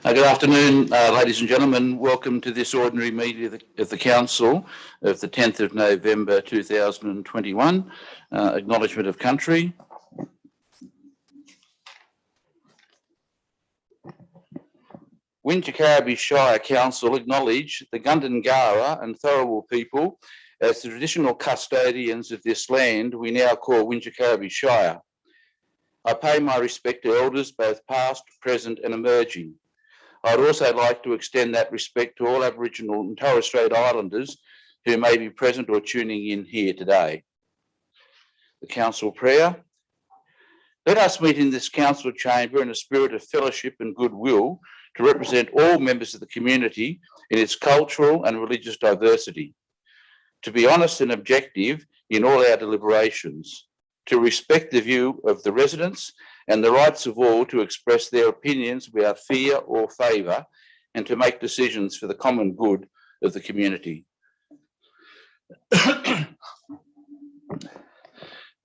Good afternoon, ladies and gentlemen. Welcome to this ordinary meeting of the Council of the 10th of November 2021. Acknowledgement of country. Wingecarribee Shire Council acknowledge the Gundungurra and Tharawal people as the traditional custodians of this land we now call Wingecarribee Shire. I pay my respect to elders both past, present and emerging. I'd also like to extend that respect to all Aboriginal and Torres Strait Islanders who may be present or tuning in here today. The Council Prayer. Let us meet in this Council chamber in a spirit of fellowship and goodwill to represent all members of the community in its cultural and religious diversity, to be honest and objective in all our deliberations, to respect the view of the residents and the rights of all to express their opinions without fear or favour, and to make decisions for the common good of the community.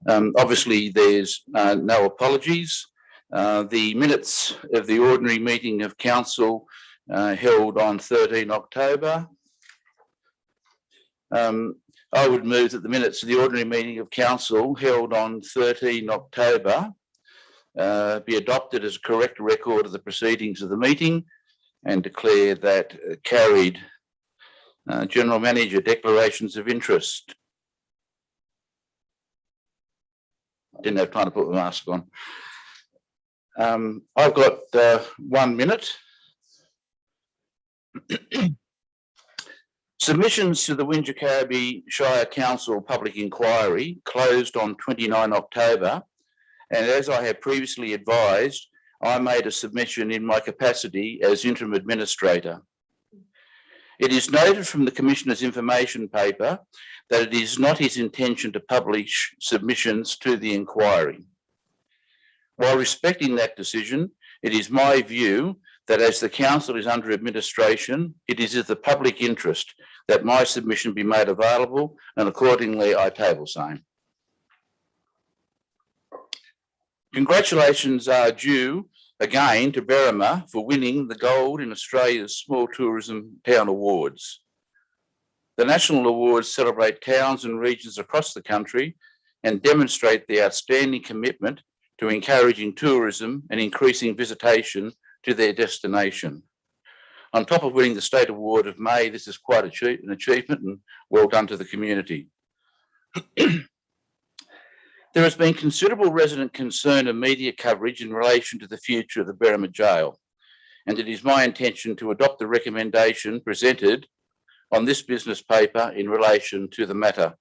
Obviously, there's no apologies. The minutes of the ordinary meeting of Council held on 13 October. I would move that the minutes of the ordinary meeting of Council held on 13 October be adopted as a correct record of the proceedings of the meeting and declare that carried. General Manager, declarations of interest. Didn't have time to put my mask on. I've got 1 minute. Submissions to the Wingecarribee Shire Council public inquiry closed on 29 October, and as I have previously advised, I made a submission in my capacity as interim administrator. It is noted from the Commissioner's information paper that it is not his intention to publish submissions to the inquiry. While respecting that decision, it is my view that as the Council is under administration, it is of the public interest that my submission be made available, and accordingly I table same. Congratulations are due again to Berrima for winning the gold in Australia's Small Tourism Town Awards. The national awards celebrate towns and regions across the country and demonstrate the outstanding commitment to encouraging tourism and increasing visitation to their destination. On top of winning the State Award of May, this is quite an achievement and well done to the community. There has been considerable resident concern and media coverage in relation to the future of the Berrima Jail, and it is my intention to adopt the recommendation presented on this business paper in relation to the matter.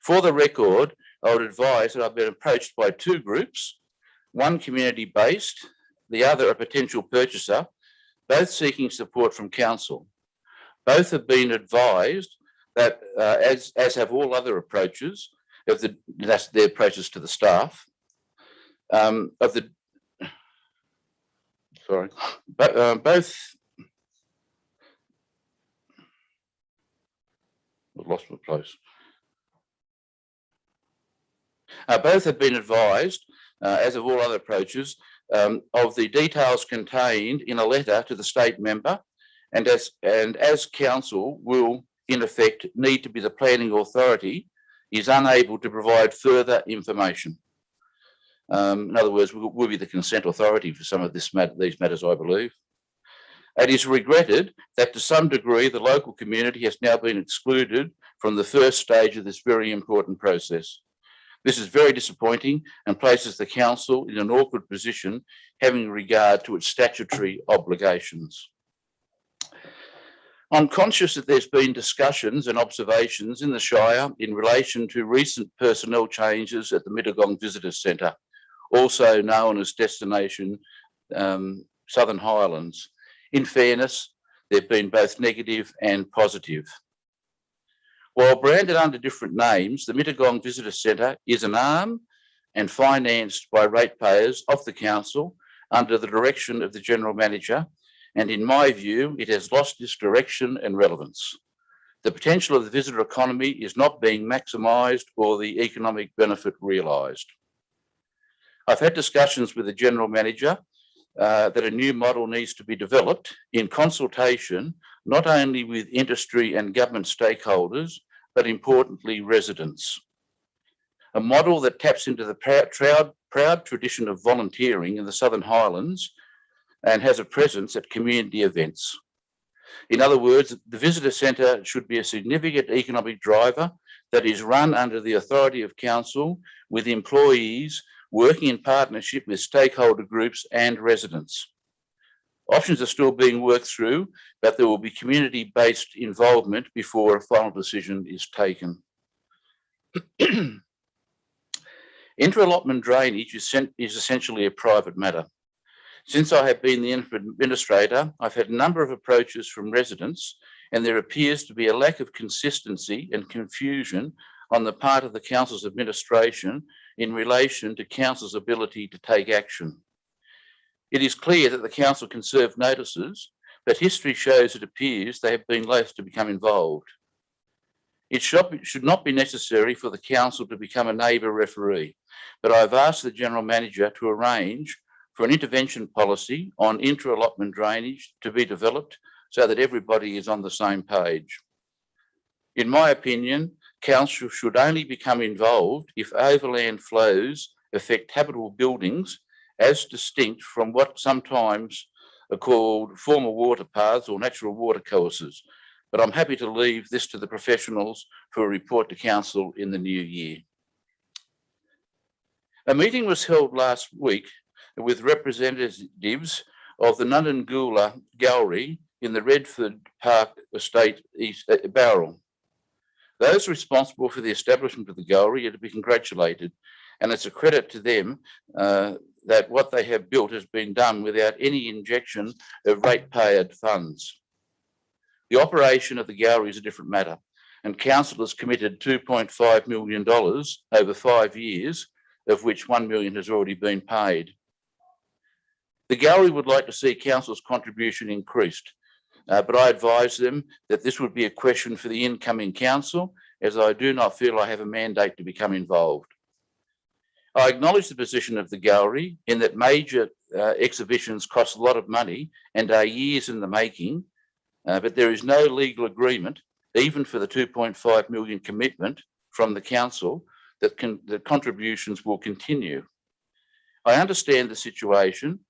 For the record, I would advise that I've been approached by two groups, one community-based, the other a potential purchaser, both seeking support from Council. Both have been advised that, as have all other approaches, that's their approaches to the staff, both, I've lost my place. Both have been advised, as of all other approaches, of the details contained in a letter to the state member, and as Council will in effect need to be the planning authority, is unable to provide further information. In other words, we'll be the consent authority for some of these matters, I believe. It is regretted that to some degree the local community has now been excluded from the first stage of this very important process. This is very disappointing and places the Council in an awkward position having regard to its statutory obligations. I'm conscious that there's been discussions and observations in the Shire in relation to recent personnel changes at the Mittagong Visitor Centre, also known as Destination Southern Highlands. In fairness, they've been both negative and positive. While branded under different names, the Mittagong Visitor Centre is an arm and financed by ratepayers of the Council under the direction of the General Manager, and in my view, it has lost its direction and relevance. The potential of the visitor economy is not being maximised or the economic benefit realised. I've had discussions with the General Manager that a new model needs to be developed in consultation, not only with industry and government stakeholders, but importantly, residents. A model that taps into the proud tradition of volunteering in the Southern Highlands and has a presence at community events. In other words, the visitor centre should be a significant economic driver that is run under the authority of council, with employees working in partnership with stakeholder groups and residents. Options are still being worked through, but there will be community-based involvement before a final decision is taken. Inter-allotment drainage is essentially a private matter. Since I have been the administrator, I've had a number of approaches from residents, and there appears to be a lack of consistency and confusion on the part of the council's administration in relation to council's ability to take action. It is clear that the council can serve notices, but history shows it appears they have been loath to become involved. It should not be necessary for the council to become a neighbour referee, but I've asked the General Manager to arrange for an intervention policy on inter-allotment drainage to be developed so that everybody is on the same page. In my opinion, council should only become involved if overland flows affect habitable buildings as distinct from what sometimes are called former water paths or natural water courses. But I'm happy to leave this to the professionals for a report to council in the new year. A meeting was held last week with representatives of the Nundangoola Gallery in the Redford Park Estate, East Bowral. Those responsible for the establishment of the gallery are to be congratulated, and it's a credit to them that what they have built has been done without any injection of ratepayer funds. The operation of the gallery is a different matter, and council has committed $2.5 million over 5 years, of which $1 million has already been paid. The gallery would like to see council's contribution increased, but I advise them that this would be a question for the incoming council, as I do not feel I have a mandate to become involved. I acknowledge the position of the gallery in that major exhibitions cost a lot of money and are years in the making, but there is no legal agreement, even for the 2.5 million commitment from the council, that the contributions will continue. I understand the situation,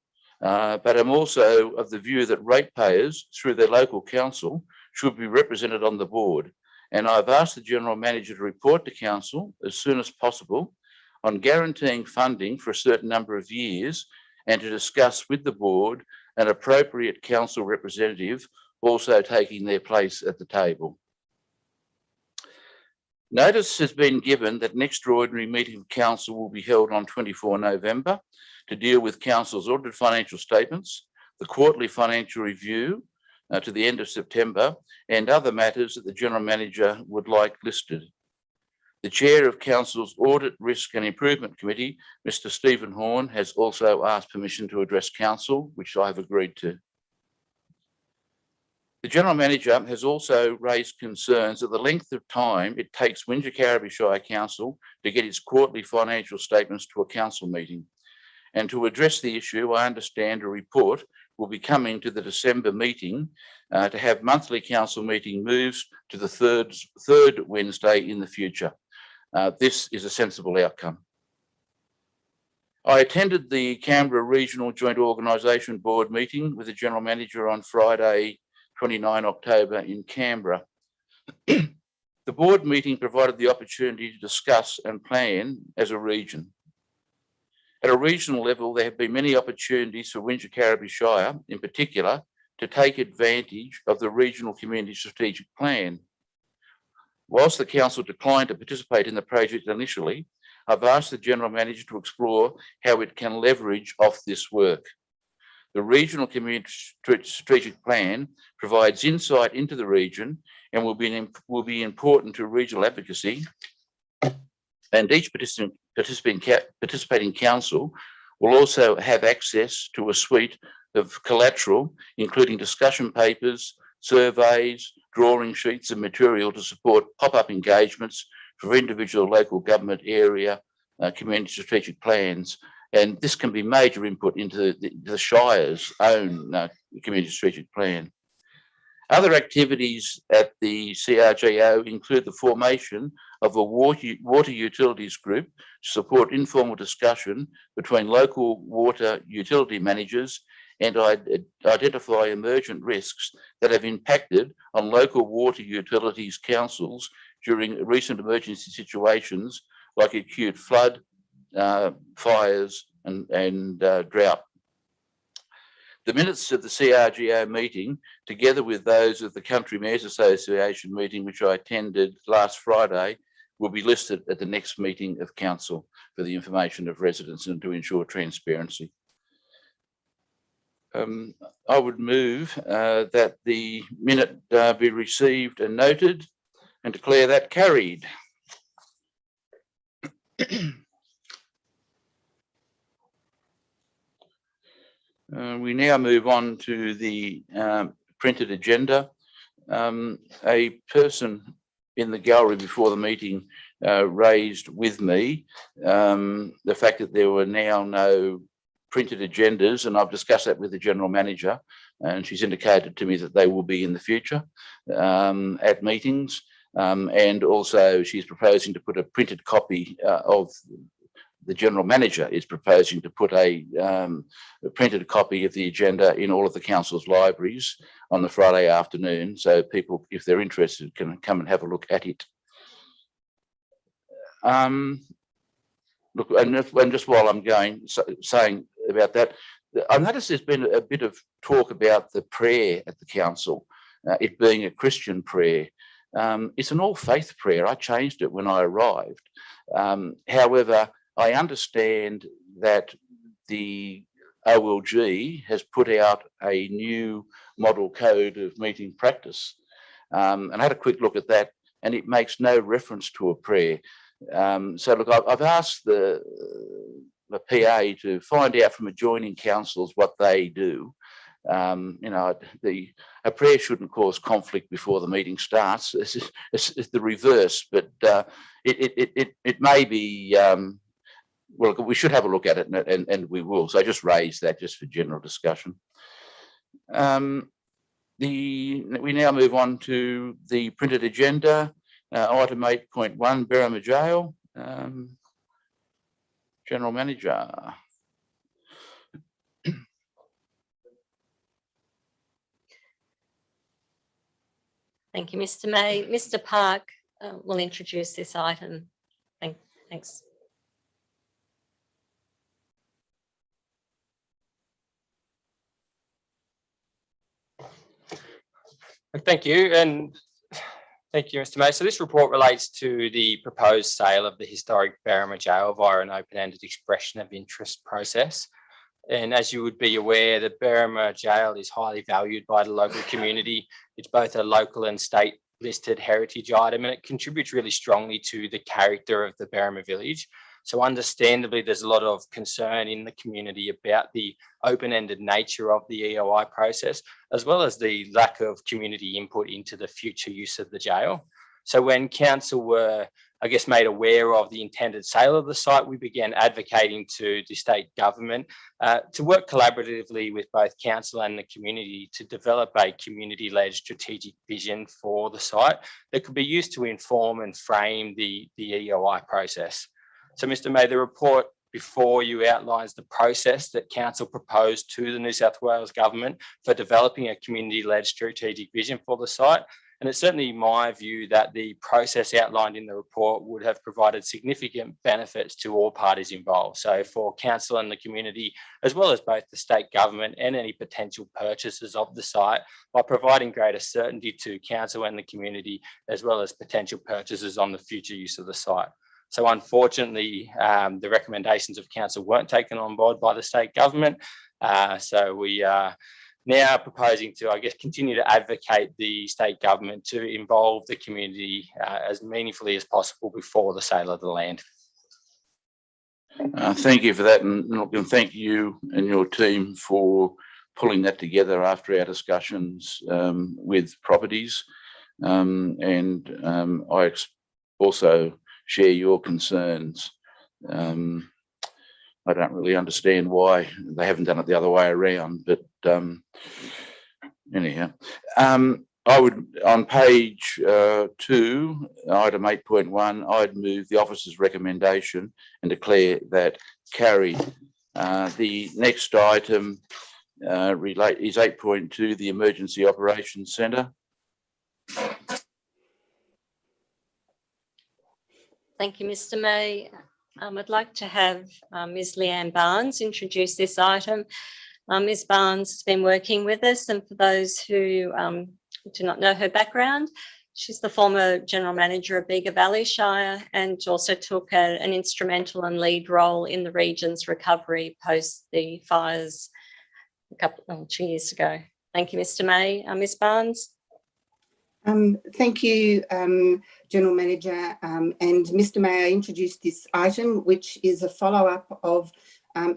but I'm also of the view that ratepayers, through their local council, should be represented on the board. And I've asked the General Manager to report to council as soon as possible on guaranteeing funding for a certain number of years, and to discuss with the board an appropriate council representative also taking their place at the table. Notice has been given that an extraordinary meeting of council will be held on 24 November to deal with council's audited financial statements, the quarterly financial review to the end of September, and other matters that the General Manager would like listed. The Chair of Council's Audit, Risk and Improvement Committee, Mr. Stephen Horn, has also asked permission to address council, which I have agreed to. The General Manager has also raised concerns at the length of time it takes Wingecarribee Shire Council to get its quarterly financial statements to a council meeting. And to address the issue, I understand a report will be coming to the December meeting to have monthly council meeting moves to the third Wednesday in the future. This is a sensible outcome. I attended the Canberra Regional Joint Organisation Board meeting with the General Manager on Friday, 29 October in Canberra. The board meeting provided the opportunity to discuss and plan as a region. At a regional level, there have been many opportunities for Wingecarribee Shire, in particular, to take advantage of the Regional Community Strategic Plan. Whilst the council declined to participate in the project initially, I've asked the General Manager to explore how it can leverage off this work. The Regional Community Strategic Plan provides insight into the region and will be important to regional advocacy, and each participating council will also have access to a suite of collateral, including discussion papers, surveys, drawing sheets and material to support pop-up engagements for individual local government area community strategic plans, And this can be major input into the Shire's own community strategic plan. Other activities at the CRGO include the formation of a water utilities group to support informal discussion between local water utility managers and identify emergent risks that have impacted on local water utilities councils during recent emergency situations like acute flood, fires and drought. The minutes of the CRGO meeting, together with those of the Country Mayors Association meeting, which I attended last Friday, will be listed at the next meeting of council for the information of residents and to ensure transparency. I would move that the minute be received and noted and declare that carried. We now move on to the printed agenda. A person in the gallery before the meeting raised with me the fact that there were now no printed agendas, and I've discussed that with the General Manager, and she's indicated to me that they will be in the future at meetings. And also she's proposing to put a printed copy of the General Manager is proposing to put a printed copy of the agenda in all of the council's libraries on the Friday afternoon, so people, if they're interested, can come and have a look at it. Look, and just while I'm saying about that, I noticed there's been a bit of talk about the prayer at the council, it being a Christian prayer. It's an all-faith prayer. I changed it when I arrived. However, I understand that the OLG has put out a new model code of meeting practice. And I had a quick look at that, and it makes no reference to a prayer. So look, I've asked the PA to find out from adjoining councils what they do. You know, a prayer shouldn't cause conflict before the meeting starts. It's the reverse, but it may be. Well, we should have a look at it, and we will. So I just raised that just for general discussion. We now move on to the printed agenda. Item 8.1, Berrima Jail. General Manager. Thank you, Mr. May. Mr. Park will introduce this item. Thanks. Thank you, and thank you, Mr. May. So this report relates to the proposed sale of the historic Berrima Jail via an open-ended expression of interest process. And as you would be aware, the Berrima Jail is highly valued by the local community. It's both a local and state listed heritage item, and it contributes really strongly to the character of the Berrima village. So understandably, there's a lot of concern in the community about the open-ended nature of the EOI process, as well as the lack of community input into the future use of the jail. So when council were, I guess, made aware of the intended sale of the site, we began advocating to the state government to work collaboratively with both council and the community to develop a community-led strategic vision for the site that could be used to inform and frame the EOI process. So, Mr. May, the report before you outlines the process that council proposed to the New South Wales government for developing a community-led strategic vision for the site. And it's certainly my view that the process outlined in the report would have provided significant benefits to all parties involved. So for council and the community, as well as both the state government and any potential purchasers of the site, by providing greater certainty to council and the community, as well as potential purchasers on the future use of the site. So unfortunately, the recommendations of council weren't taken on board by the state government. So we are now proposing to, I guess, continue to advocate the state government to involve the community as meaningfully as possible before the sale of the land. Thank you for that, and thank you and your team for pulling that together after our discussions with properties. I also share your concerns. I don't really understand why they haven't done it the other way around, but anyhow. I would, on page 2, item 8.1, I'd move the officer's recommendation and declare that carried. The next item is 8.2, the Emergency Operations Centre. Thank you, Mr. May. I'd like to have Ms. Leanne Barnes introduce this item. Ms. Barnes has been working with us, and for those who do not know her background, she's the former General Manager of Bega Valley Shire and also took an instrumental and lead role in the region's recovery post the fires a couple of 2 years ago. Thank you, Mr. May. Ms. Barnes. Thank you, General Manager. And Mr. May, I introduced this item, which is a follow-up of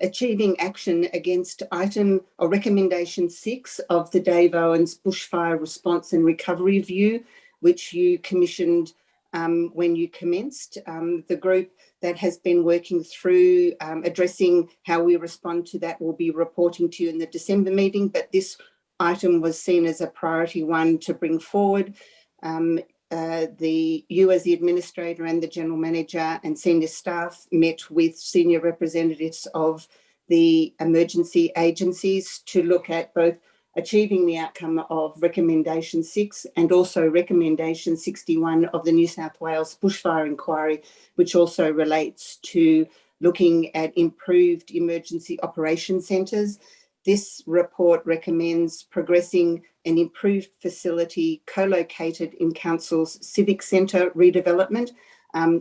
achieving action against item or recommendation 6 of the Dave Owens Bushfire Response and Recovery Review, which you commissioned when you commenced. The group that has been working through addressing how we respond to that will be reporting to you in the December meeting, but this item was seen as a priority one to bring forward. You as the administrator and the general manager and senior staff met with senior representatives of the emergency agencies to look at both achieving the outcome of recommendation 6 and also recommendation 61 of the New South Wales Bushfire Inquiry, which also relates to looking at improved emergency operations centres. This report recommends progressing an improved facility co-located in Council's Civic Centre redevelopment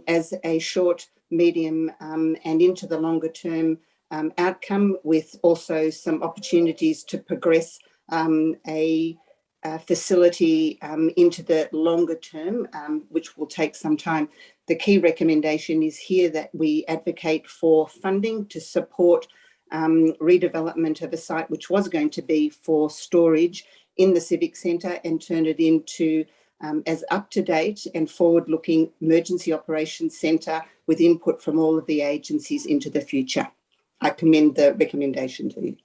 as a short, medium and into the longer term outcome, with also some opportunities to progress a facility into the longer term, which will take some time. The key recommendation is here that we advocate for funding to support redevelopment of a site which was going to be for storage in the Civic Centre and turn it into as up-to-date and forward-looking emergency operations centre with input from all of the agencies into the future. I commend the recommendation to you.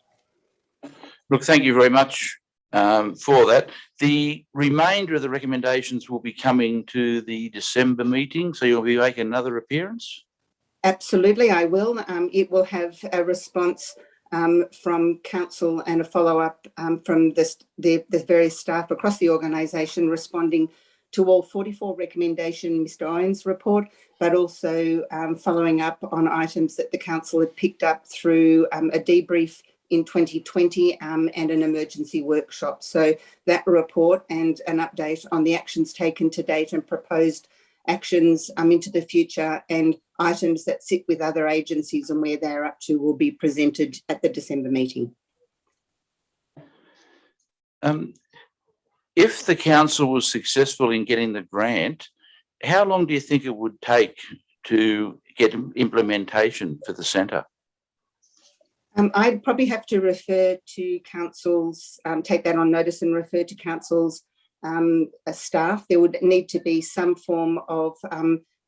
Look, thank you very much for that. The remainder of the recommendations will be coming to the December meeting, so you'll be making another appearance? Absolutely, I will. It will have a response from Council and a follow-up from the various staff across the organisation responding to all 44 recommendations Mr. Owens' report, but also following up on items that the Council had picked up through a debrief in 2020 and an emergency workshop. So that report and an update on the actions taken to date and proposed actions into the future and items that sit with other agencies and where they're up to will be presented at the December meeting. If the council was successful in getting the grant, how long do you think it would take to get implementation for the centre? I'd probably have to refer to council's, take that on notice and refer to council's staff. There would need to be some form of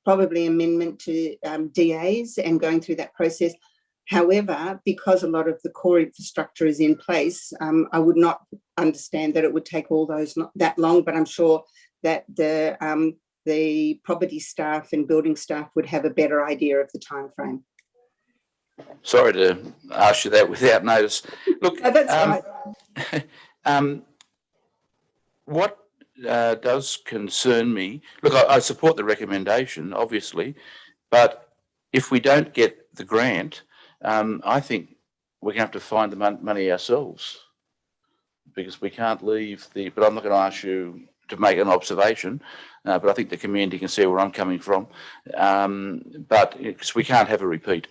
probably amendment to DAs and going through that process. However, because a lot of the core infrastructure is in place, I would not understand that it would take all those not that long, but I'm sure that the property staff and building staff would have a better idea of the time frame. Sorry to ask you that without notice. Look, that's right. What does concern me, look, I support the recommendation, obviously, but if we don't get the grant, I think we're going to have to find the money ourselves, because we can't leave but I'm not going to ask you to make an observation, but I think the community can see where I'm coming from, but because we can't have a repeat.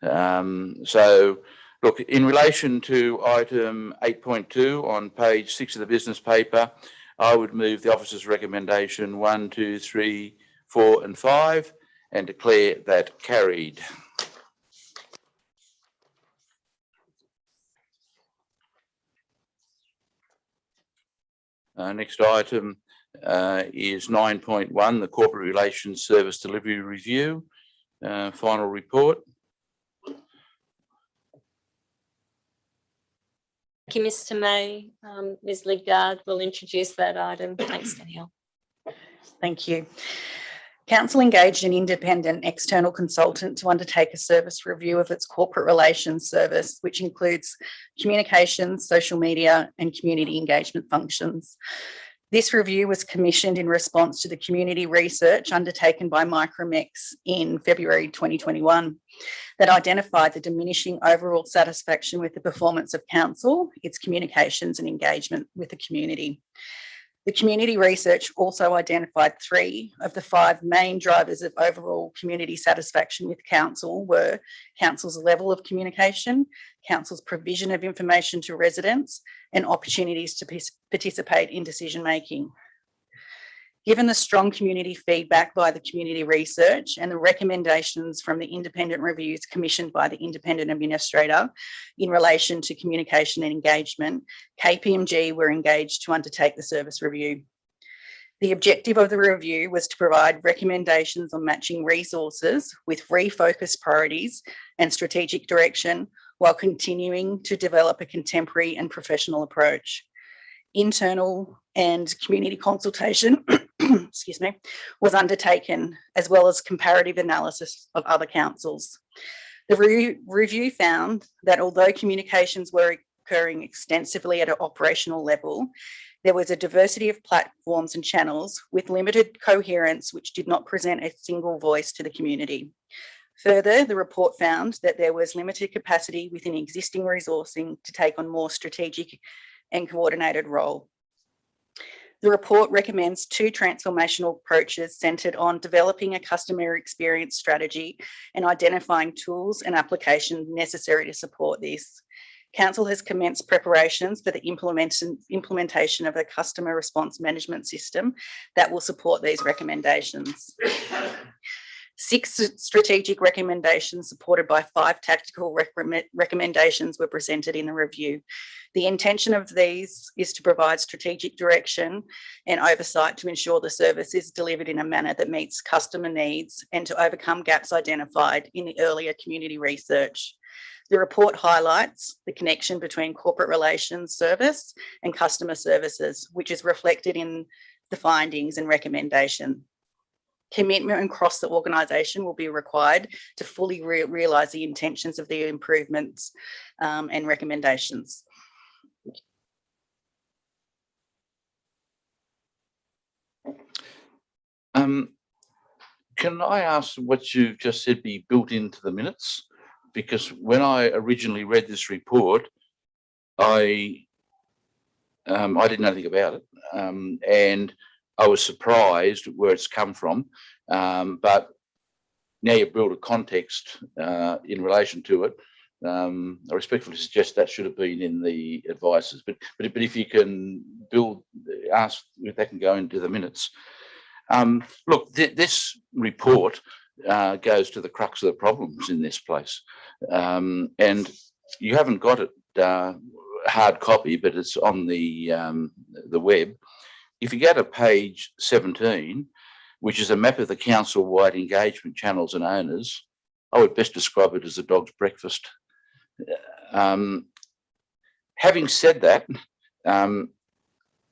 So, look, in relation to item 8.2 on page 6 of the business paper, I would move the officer's recommendation 1, 2, 3, 4 and 5 and declare that carried. Next item is 9.1, the Corporate Relations Service Delivery Review, final report. Thank you, Mr. May. Ms. Lidgard will introduce that item. Thanks, Danielle. Thank you. Council engaged an independent external consultant to undertake a service review of its corporate relations service, which includes communications, social media, and community engagement functions. This review was commissioned in response to the community research undertaken by Micromex in February 2021 that identified the diminishing overall satisfaction with the performance of council, its communications and engagement with the community. The community research also identified 3 of the 5 main drivers of overall community satisfaction with council were council's level of communication, council's provision of information to residents, and opportunities to participate in decision making. Given the strong community feedback by the community research and the recommendations from the independent reviews commissioned by the independent administrator in relation to communication and engagement, KPMG were engaged to undertake the service review. The objective of the review was to provide recommendations on matching resources with refocused priorities and strategic direction while continuing to develop a contemporary and professional approach. Internal and community consultation excuse me, was undertaken, as well as comparative analysis of other councils. The review found that although communications were occurring extensively at an operational level, there was a diversity of platforms and channels with limited coherence, which did not present a single voice to the community. Further, the report found that there was limited capacity within existing resourcing to take on more strategic and coordinated role. The report recommends 2 transformational approaches centred on developing a customer experience strategy and identifying tools and applications necessary to support this. Council has commenced preparations for the implementation of a customer response management system that will support these recommendations. 6 strategic recommendations supported by 5 tactical recommendations were presented in the review. The intention of these is to provide strategic direction and oversight to ensure the service is delivered in a manner that meets customer needs and to overcome gaps identified in the earlier community research. The report highlights the connection between corporate relations service and customer services, which is reflected in the findings and recommendation. Commitment across the organisation will be required to fully realise the intentions of the improvements and recommendations. Can I ask what you've just said be built into the minutes? Because when I originally read this report, I didn't know anything about it, and I was surprised where it's come from. But now you've built a context in relation to it. I respectfully suggest that should have been in the advices. But if you can ask if that can go into the minutes. Look, this report goes to the crux of the problems in this place, and you haven't got it hard copy, but it's on the web. If you go to page 17, which is a map of the council-wide engagement channels and owners, I would best describe it as a dog's breakfast. Having said that,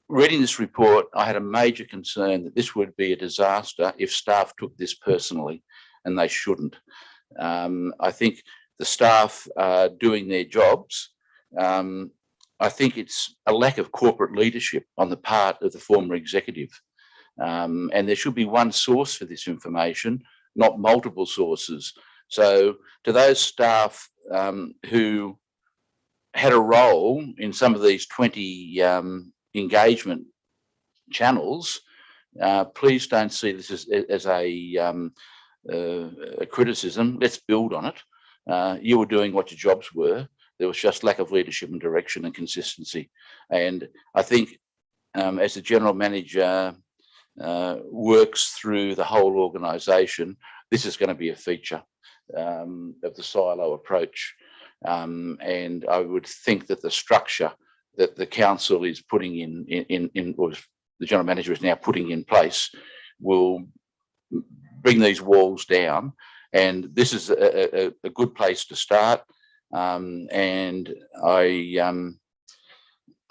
reading this report, I had a major concern that this would be a disaster if staff took this personally, and they shouldn't. I think the staff are doing their jobs. I think it's a lack of corporate leadership on the part of the former executive. And there should be one source for this information, not multiple sources. So to those staff who had a role in some of these 20 engagement channels, please don't see this as a criticism. Let's build on it. You were doing what your jobs were. There was just lack of leadership and direction and consistency. And I think as the general manager works through the whole organisation, this is going to be a feature of the silo approach. And I would think that the structure that the council is putting in or the general manager is now putting in place will bring these walls down. And this is a good place to start. And I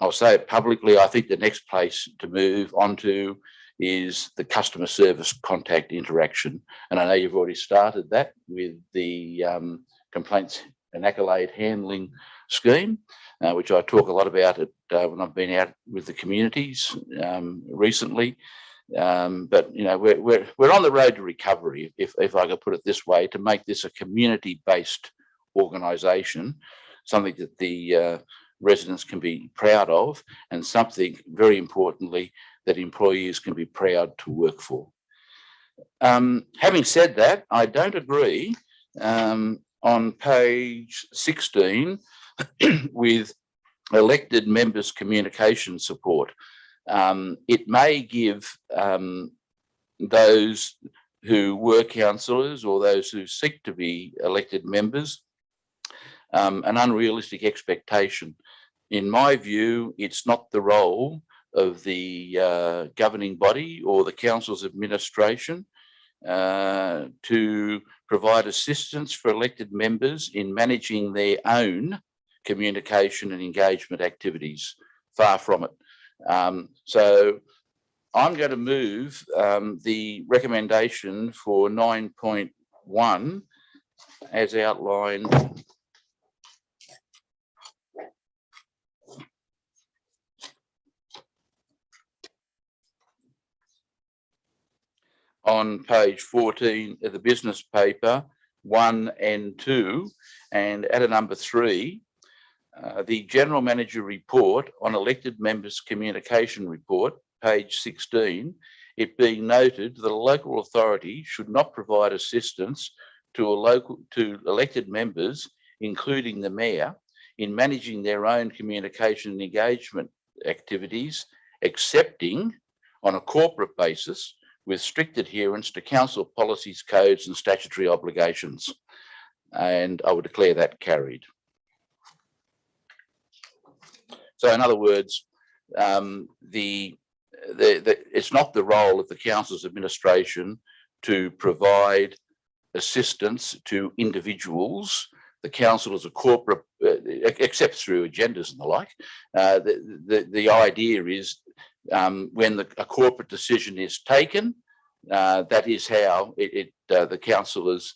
I'll say it publicly, I think the next place to move on to is the customer service contact interaction. And I know you've already started that with the complaints and accolade handling scheme, which I talk a lot about it when I've been out with the communities recently. But you know, we're on the road to recovery, if I could put it this way, to make this a community-based organisation, something that the residents can be proud of, and something very importantly that employees can be proud to work for. Having said that, I don't agree on page 16 with elected members' communication support. It may give those who were councillors or those who seek to be elected members an unrealistic expectation. In my view, it's not the role of the governing body or the council's administration to provide assistance for elected members in managing their own communication and engagement activities. Far from it. So I'm going to move the recommendation for 9.1 as outlined on page 14 of the business paper 1 and 2, and at a number 3, the General Manager report on elected members' communication report, page 16, it being noted that a local authority should not provide assistance to elected members, including the mayor, in managing their own communication and engagement activities, excepting on a corporate basis with strict adherence to council policies, codes and statutory obligations. And I would declare that carried. So in other words, it's not the role of the council's administration to provide assistance to individuals. The council is a corporate, except through agendas and the like. The idea is when a corporate decision is taken, that is how the councillors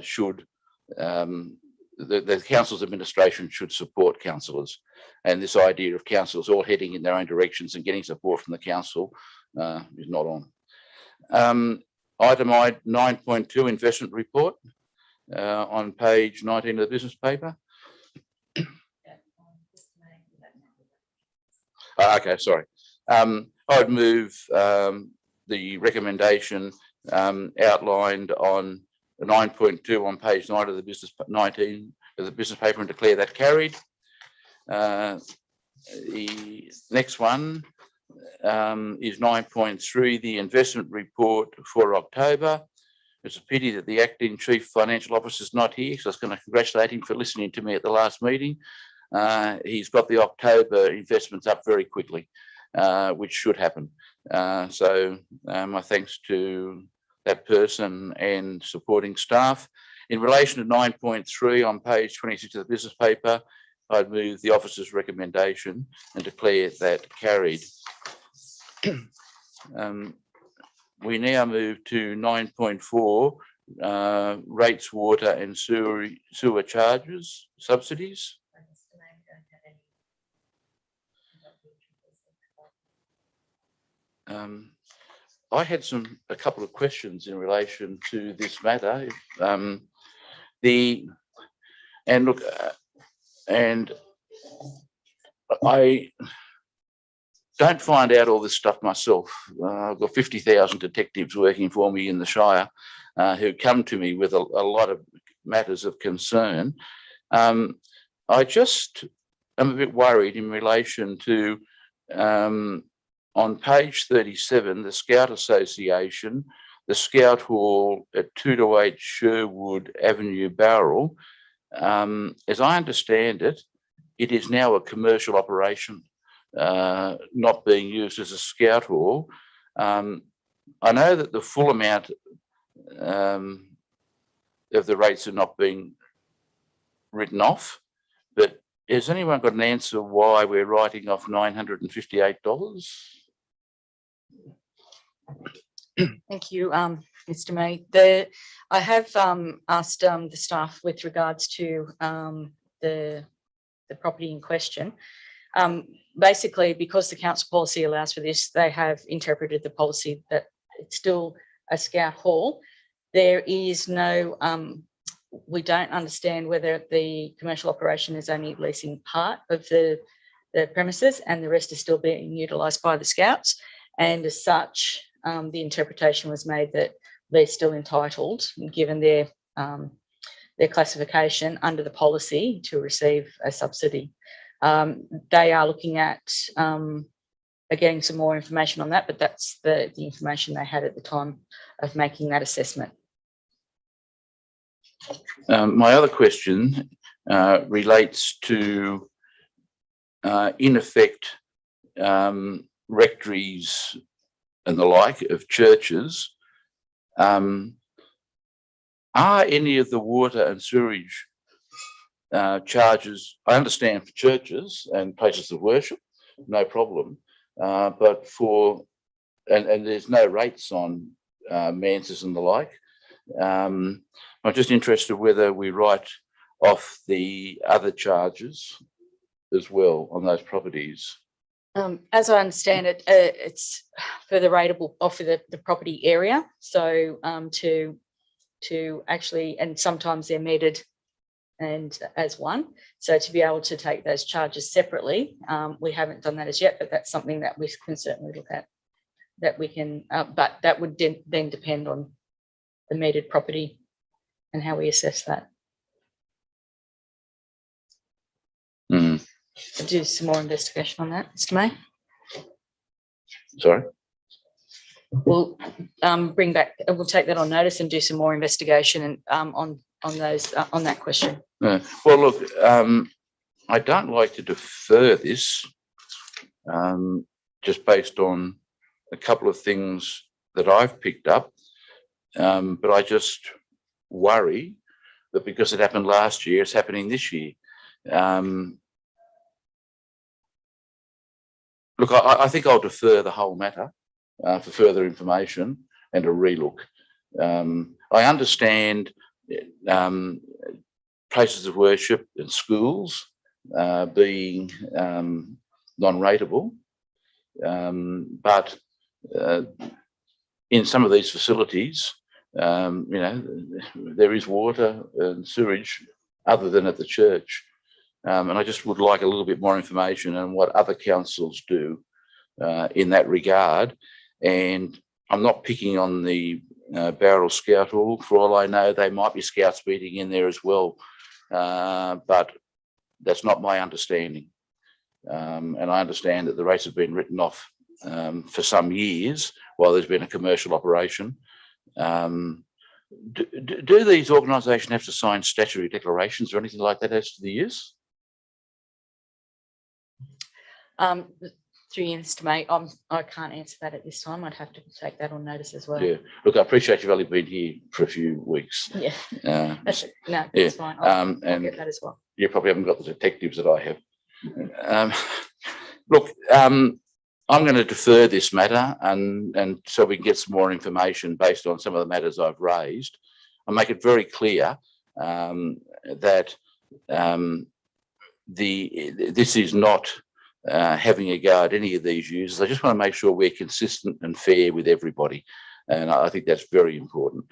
should, the council's administration should support councillors. And this idea of councillors all heading in their own directions and getting support from the council is not on. Item 9.2 investment report on page 19 of the business paper. Okay, sorry. I would move the recommendation outlined on 9.2 on page 9 of the business 19 of the business paper and declare that carried. The next one is 9.3, the investment report for October. It's a pity that the acting chief financial officer is not here, so I was going to congratulate him for listening to me at the last meeting. He's got the October investments up very quickly, which should happen. So my thanks to that person and supporting staff. In relation to 9.3 on page 26 of the business paper, I'd move the officer's recommendation and declare that carried. We now move to 9.4, rates, water and sewer charges, subsidies. I had a couple of questions in relation to this matter. And I don't find out all this stuff myself. I've got 50,000 detectives working for me in the Shire who come to me with a lot of matters of concern. I just am a bit worried in relation to on page 37, the Scout Association, the Scout Hall at 228 Sherwood Avenue, Bowral. As I understand it, it is now a commercial operation, not being used as a Scout Hall. I know that the full amount of the rates are not being written off, but has anyone got an answer why we're writing off $958? Thank you, Mr. May. I have asked the staff with regards to the property in question. Basically, because the council policy allows for this, they have interpreted the policy that it's still a scout hall. There is no, we don't understand whether the commercial operation is only leasing part of the premises and the rest is still being utilised by the scouts. And as such, the interpretation was made that they're still entitled, given their classification under the policy, to receive a subsidy. They are looking at getting some more information on that, but that's the information they had at the time of making that assessment. My other question relates to, in effect, rectories and the like of churches. Are any of the water and sewerage charges, I understand for churches and places of worship, no problem, but for, and there's no rates on manses and the like. I'm just interested whether we write off the other charges as well on those properties. As I understand it, it's for the rateable or for the property area. So to actually, and sometimes they're meted and as one. So to be able to take those charges separately, we haven't done that as yet, but that's something that we can certainly look at. That we can, but that would then depend on the meted property and how we assess that. Mm. I'll do some more investigation on that, Mr. May. Sorry? We'll bring back, we'll take that on notice and do some more investigation and on those on that question. Well, look, I don't like to defer this just based on a couple of things that I've picked up, but I just worry that because it happened last year, it's happening this year. Look, I think I'll defer the whole matter for further information and a relook. I understand places of worship and schools being non-rateable, but in some of these facilities, you know, there is water and sewage other than at the church. And I just would like a little bit more information on what other councils do in that regard. And I'm not picking on the Bowral Scout Hall. For all I know, they might be scouts meeting in there as well, but that's not my understanding. And I understand that the rates have been written off for some years while there's been a commercial operation. Do these organisations have to sign statutory declarations or anything like that as to the use? Through you, Mr. May, I can't answer that at this time. I'd have to take that on notice as well. Yeah, look, I appreciate you've only been here for a few weeks. Yeah, that's fine. I'll get that as well. You probably haven't got the detectives that I have. Look, I'm going to defer this matter and so we can get some more information based on some of the matters I've raised. I'll make it very clear that this is not having a go at any of these users. I just want to make sure we're consistent and fair with everybody. And I think that's very important.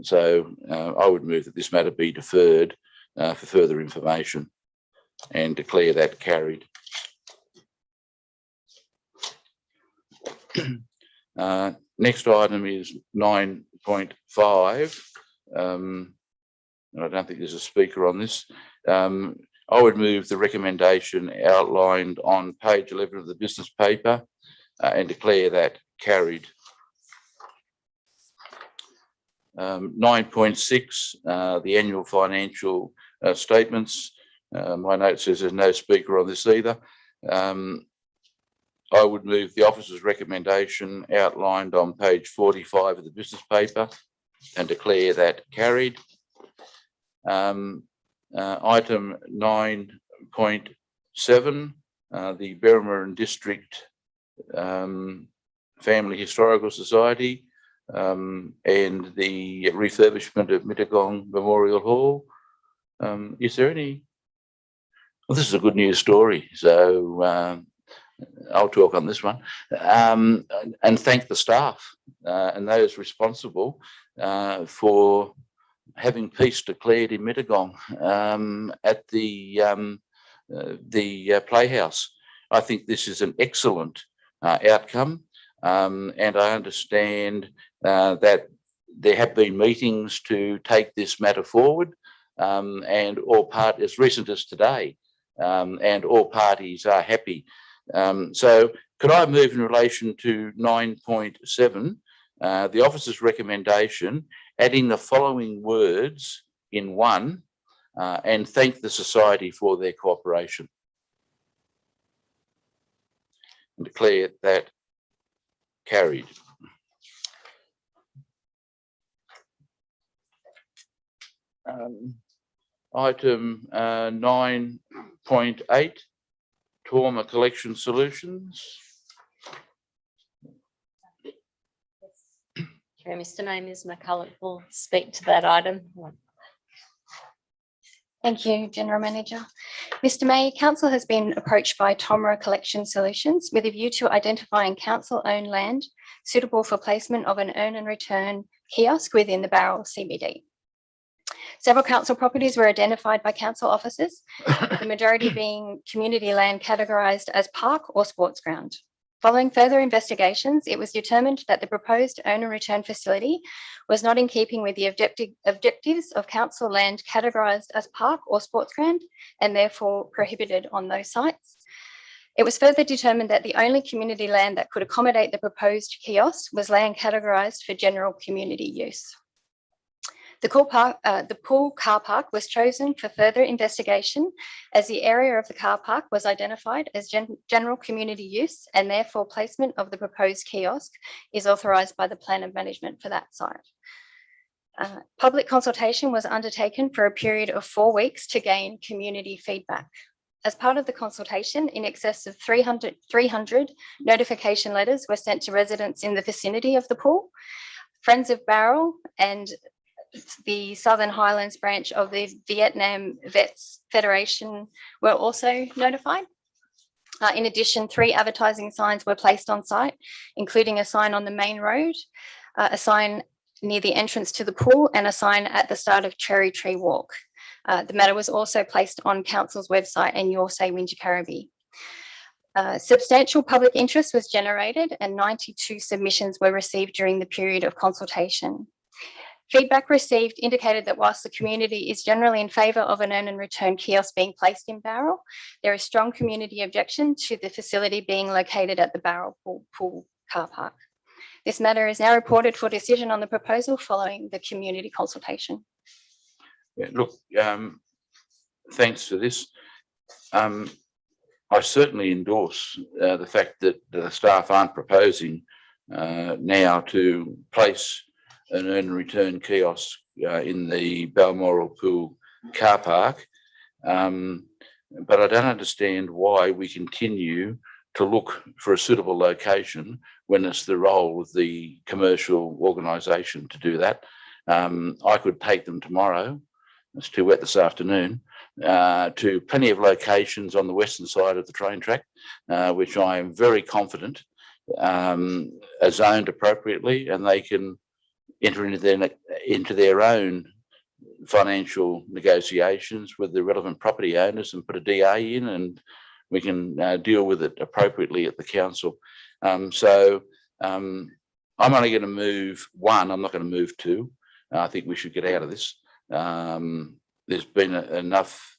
So I would move that this matter be deferred for further information and declare that carried. Next item is 9.5. And I don't think there's a speaker on this. I would move the recommendation outlined on page 11 of the business paper and declare that carried. 9.6, the annual financial statements. My note says there's no speaker on this either. I would move the officer's recommendation outlined on page 45 of the business paper and declare that carried. Item 9.4, point 7, the Berrimah District Family Historical Society and the refurbishment of Mittagong Memorial Hall. Is there any? Well, this is a good news story, so I'll talk on this one, and thank the staff and those responsible for having peace declared in Mittagong at the Playhouse. I think this is an excellent outcome, and I understand that there have been meetings to take this matter forward, and all parties, as recent as today, and all parties are happy. So could I move in relation to 9.7, the officer's recommendation, adding the following words in one, and thank the society for their cooperation. And declare that carried. Item 9.8, Trauma Collection Solutions. Chair, Mr. May, Ms. McCulloch will speak to that item. Thank you, General Manager. Mr. May, Council has been approached by Trauma Collection Solutions with a view to identifying council-owned land suitable for placement of an earn and return kiosk within the Bowral CBD. Several council properties were identified by council officers, the majority being community land categorised as park or sports ground. Following further investigations, it was determined that the proposed own and return facility was not in keeping with the objectives of council land categorised as park or sports ground and therefore prohibited on those sites. It was further determined that the only community land that could accommodate the proposed kiosk was land categorised for general community use. The pool car park was chosen for further investigation as the area of the car park was identified as general community use, and therefore placement of the proposed kiosk is authorised by the plan of management for that site. Public consultation was undertaken for a period of 4 weeks to gain community feedback. As part of the consultation, in excess of 300 notification letters were sent to residents in the vicinity of the pool. Friends of Bowral and the Southern Highlands branch of the Vietnam Vets Federation were also notified. In addition, 3 advertising signs were placed on site, including a sign on the main road, a sign near the entrance to the pool, and a sign at the start of Cherry Tree Walk. The matter was also placed on Council's website and Your Say Wingecarribee. Substantial public interest was generated and 92 submissions were received during the period of consultation. Feedback received indicated that whilst the community is generally in favour of an earn and return kiosk being placed in Bowral, there is strong community objection to the facility being located at the Bowral pool car park. This matter is now reported for decision on the proposal following the community consultation. Yeah, look, thanks for this. I certainly endorse the fact that the staff aren't proposing now to place an earn and return kiosk in the Balmoral Pool car park. But I don't understand why we continue to look for a suitable location when it's the role of the commercial organisation to do that. I could take them tomorrow, it's too wet this afternoon, to plenty of locations on the western side of the train track, which I am very confident are zoned appropriately, and they can enter into their own financial negotiations with the relevant property owners and put a DA in, and we can deal with it appropriately at the council. So I'm only going to move 1. I'm not going to move 2. I think we should get out of this. There's been enough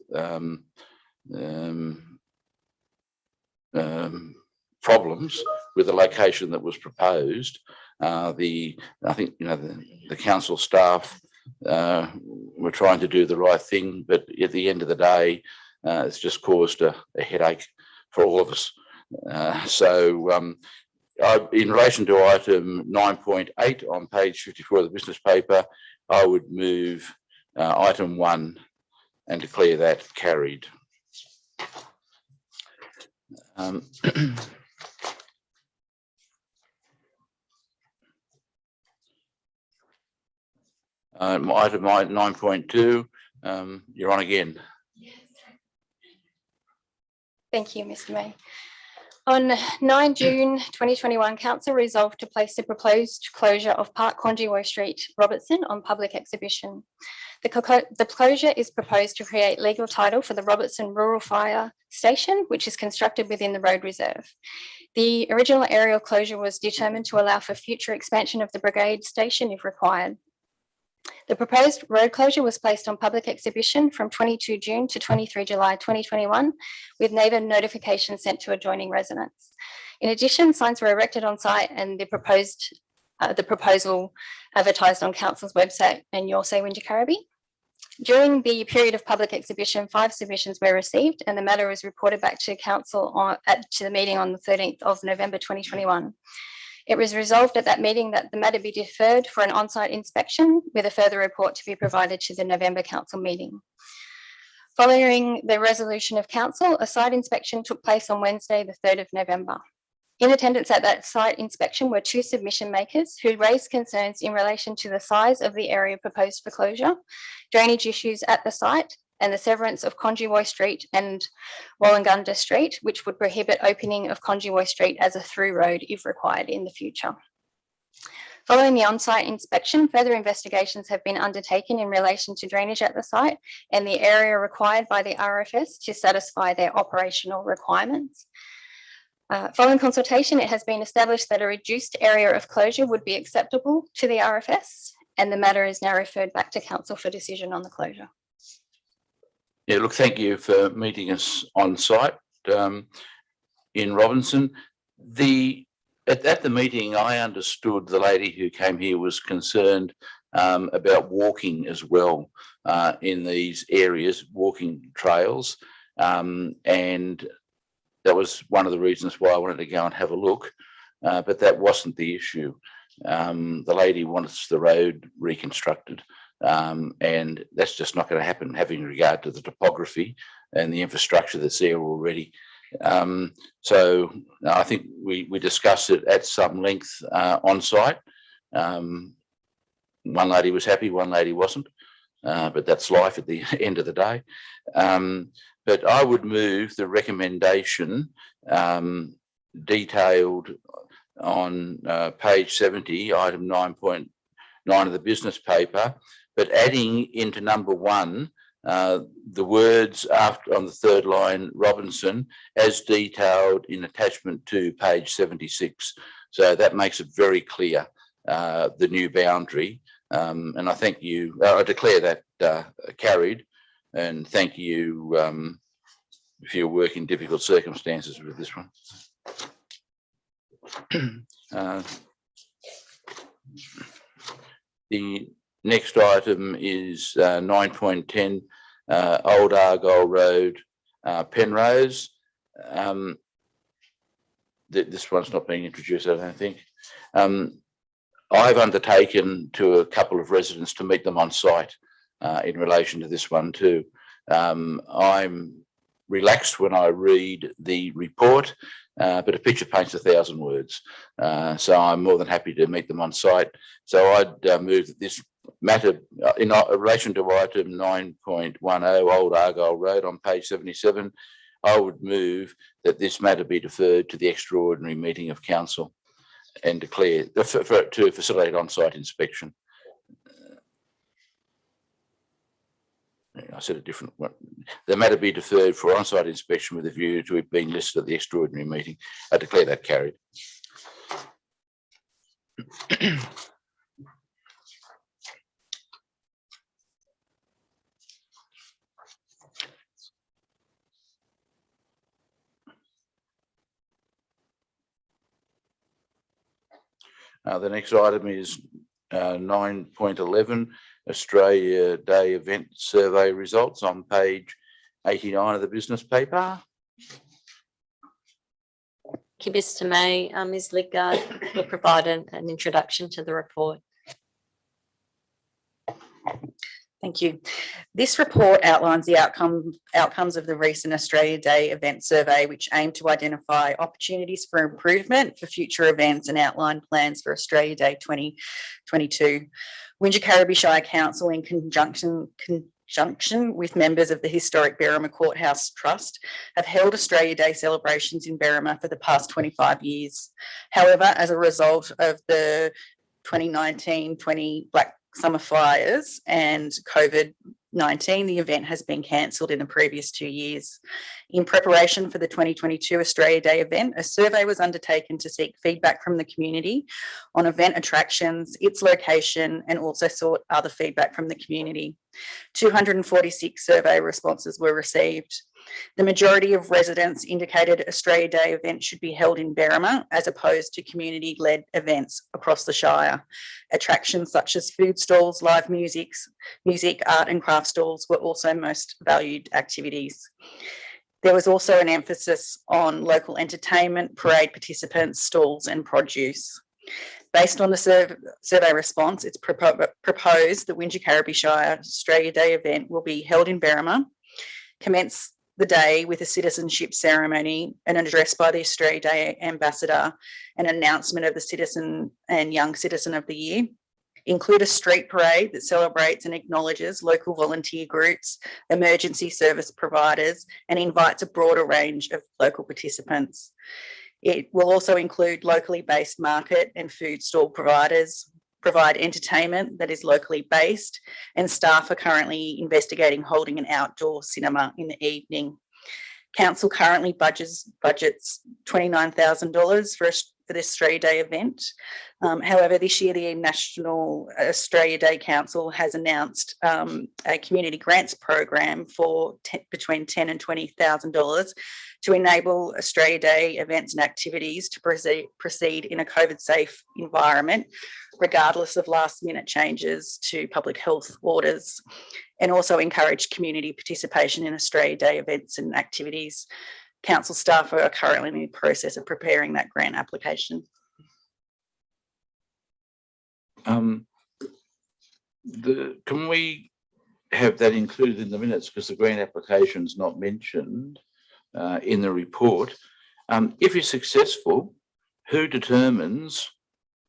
problems with the location that was proposed. I think the council staff were trying to do the right thing, but at the end of the day, it's just caused a headache for all of us. In relation to item 9.8 on page 54 of the business paper, I would move item 1 and declare that carried. Item 9.2, you're on again. Thank you, Mr. May. On 9 June 2021, Council resolved to place the proposed closure of Park Conjeewoy Street, Robertson on public exhibition. The closure is proposed to create legal title for the Robertson Rural Fire Station, which is constructed within the road reserve. The original aerial closure was determined to allow for future expansion of the brigade station if required. The proposed road closure was placed on public exhibition from 22 June to 23 July 2021, with neighbour notification sent to adjoining residents. In addition, signs were erected on site and the proposal advertised on Council's website and Your Say Wingecarribee. During the period of public exhibition, 5 submissions were received and the matter was reported back to Council to the meeting on the 13th of November 2021. It was resolved at that meeting that the matter be deferred for an on-site inspection with a further report to be provided to the November Council meeting. Following the resolution of Council, a site inspection took place on Wednesday, the 3rd of November. In attendance at that site inspection were 2 submission makers who raised concerns in relation to the size of the area proposed for closure, drainage issues at the site, and the severance of Conjeewoy Street and Wollongunda Street, which would prohibit opening of Conjeewoy Street as a through road if required in the future. Following the on-site inspection, further investigations have been undertaken in relation to drainage at the site and the area required by the RFS to satisfy their operational requirements. Following consultation, it has been established that a reduced area of closure would be acceptable to the RFS, and the matter is now referred back to Council for decision on the closure. Yeah, look, thank you for meeting us on site in Robinson. At the meeting, I understood the lady who came here was concerned about walking as well in these areas, walking trails, and that was one of the reasons why I wanted to go and have a look, but that wasn't the issue. The lady wants the road reconstructed. And that's just not going to happen, having regard to the topography and the infrastructure that's there already. So I think we discussed it at some length on site. One lady was happy, one lady wasn't, but that's life at the end of the day. But I would move the recommendation detailed on page 70, item 9.9 of the business paper, but adding into number 1 the words after on the 3rd line, Robinson, as detailed in attachment to page 76. So that makes it very clear, the new boundary. And I thank you, I declare that carried, and thank you for your work in difficult circumstances with this one. The next item is 9.10, Old Argyle Road, Penrose. This one's not being introduced, I don't think. I've undertaken to a couple of residents to meet them on site in relation to this one too. I'm relaxed when I read the report, but a picture paints 1,000 words. So I'm more than happy to meet them on site. So I'd move that this matter in relation to item 9.10 Old Argyle Road on page 77, I would move that this matter be deferred to the extraordinary meeting of council and declare to facilitate on-site inspection. I said a different one. The matter be deferred for on-site inspection with a view to it being listed at the extraordinary meeting. I declare that carried. The next item is 9.11, Australia Day event survey results on page 89 of the business paper. Thank you, Mr. May. Ms. Lidgard will provide an introduction to the report. Thank you. This report outlines the outcomes of the recent Australia Day event survey, which aim to identify opportunities for improvement for future events and outline plans for Australia Day 2022. Wingecarribee Shire Council, in conjunction with members of the historic Berrima Courthouse Trust, have held Australia Day celebrations in Berrima for the past 25 years. However, as a result of the 2019-20 Black Summer fires and COVID-19, the event has been cancelled in the previous 2 years. In preparation for the 2022 Australia Day event, a survey was undertaken to seek feedback from the community on event attractions, its location, and also sought other feedback from the community. 246 survey responses were received. The majority of residents indicated Australia Day events should be held in Berrima as opposed to community-led events across the Shire. Attractions such as food stalls, live music, art and craft stalls were also most valued activities. There was also an emphasis on local entertainment, parade participants, stalls and produce. Based on the survey response, it's proposed the Wingecarribee Shire Australia Day event will be held in Berrima, commence the day with a citizenship ceremony, an address by the Australia Day Ambassador, an announcement of the Citizen and Young Citizen of the Year, include a street parade that celebrates and acknowledges local volunteer groups, emergency service providers, and invites a broader range of local participants. It will also include locally based market and food stall providers, provide entertainment that is locally based, and staff are currently investigating holding an outdoor cinema in the evening. Council currently budgets $29,000 for this Australia Day event. However, this year the National Australia Day Council has announced a community grants program for between $10,000 and $20,000 to enable Australia Day events and activities to proceed in a COVID-safe environment, regardless of last-minute changes to public health orders, and also encourage community participation in Australia Day events and activities. Council staff are currently in the process of preparing that grant application. Can we have that included in the minutes, because the grant application is not mentioned in the report? If you're successful, who determines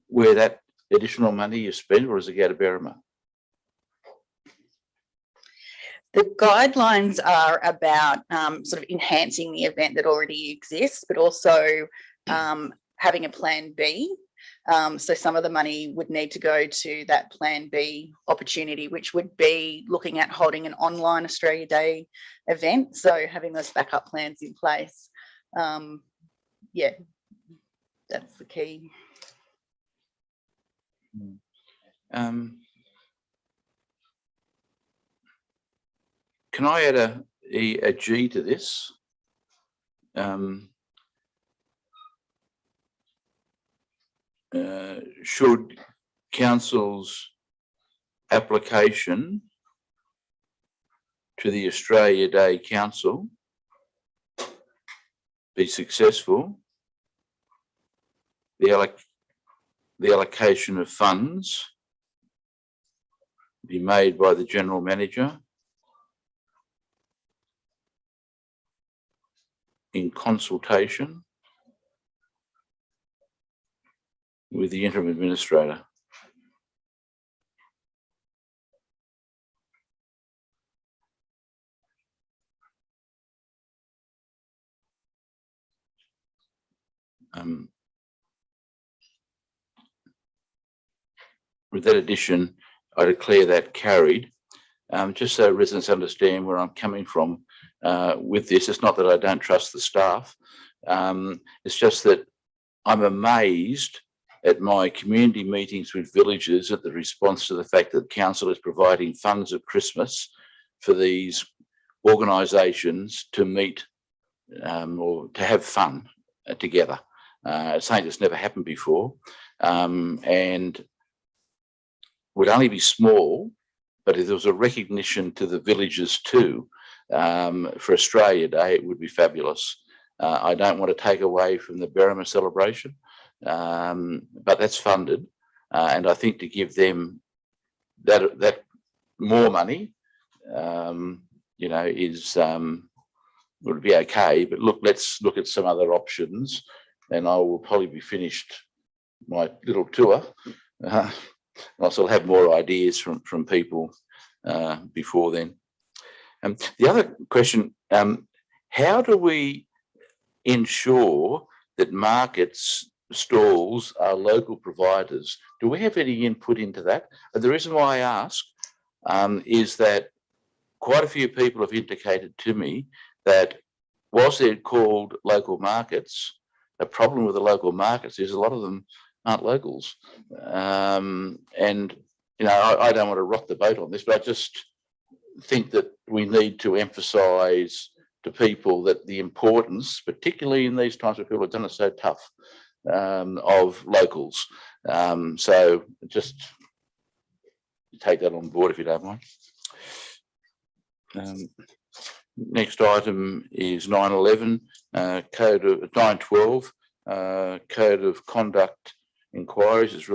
where that additional money is spent, or does it go to Berrima? The guidelines are about sort of enhancing the event that already exists, but also having a plan B. So some of the money would need to go to that plan B opportunity, which would be looking at holding an online Australia Day event. So having those backup plans in place. Yeah, that's the key. Can I add a G to this? Should council's application to the Australia Day Council be successful, the allocation of funds be made by the General Manager in consultation with the Interim Administrator. With that addition, I declare that carried. Just so residents understand where I'm coming from with this, it's not that I don't trust the staff. It's just that I'm amazed at my community meetings with villagers at the response to the fact that council is providing funds at Christmas for these organisations to meet or to have fun together. It's something that's never happened before, and would only be small, but if there was a recognition to the villagers too for Australia Day, it would be fabulous. I don't want to take away from the Berrima celebration, but that's funded, and I think to give them that more money, you know, is would be okay. But look, let's look at some other options, and I will probably be finished my little tour. I'll still have more ideas from people before then. The other question, how do we ensure that markets, stalls are local providers? Do we have any input into that? The reason why I ask is that quite a few people have indicated to me that whilst they're called local markets, the problem with the local markets is a lot of them aren't locals. And, you know, I don't want to rock the boat on this, but I just think that we need to emphasise to people that the importance, particularly in these times where people have done it so tough, of locals. So just take that on board if you don't mind. Next item is 911, code of 912, code of conduct inquiries. It's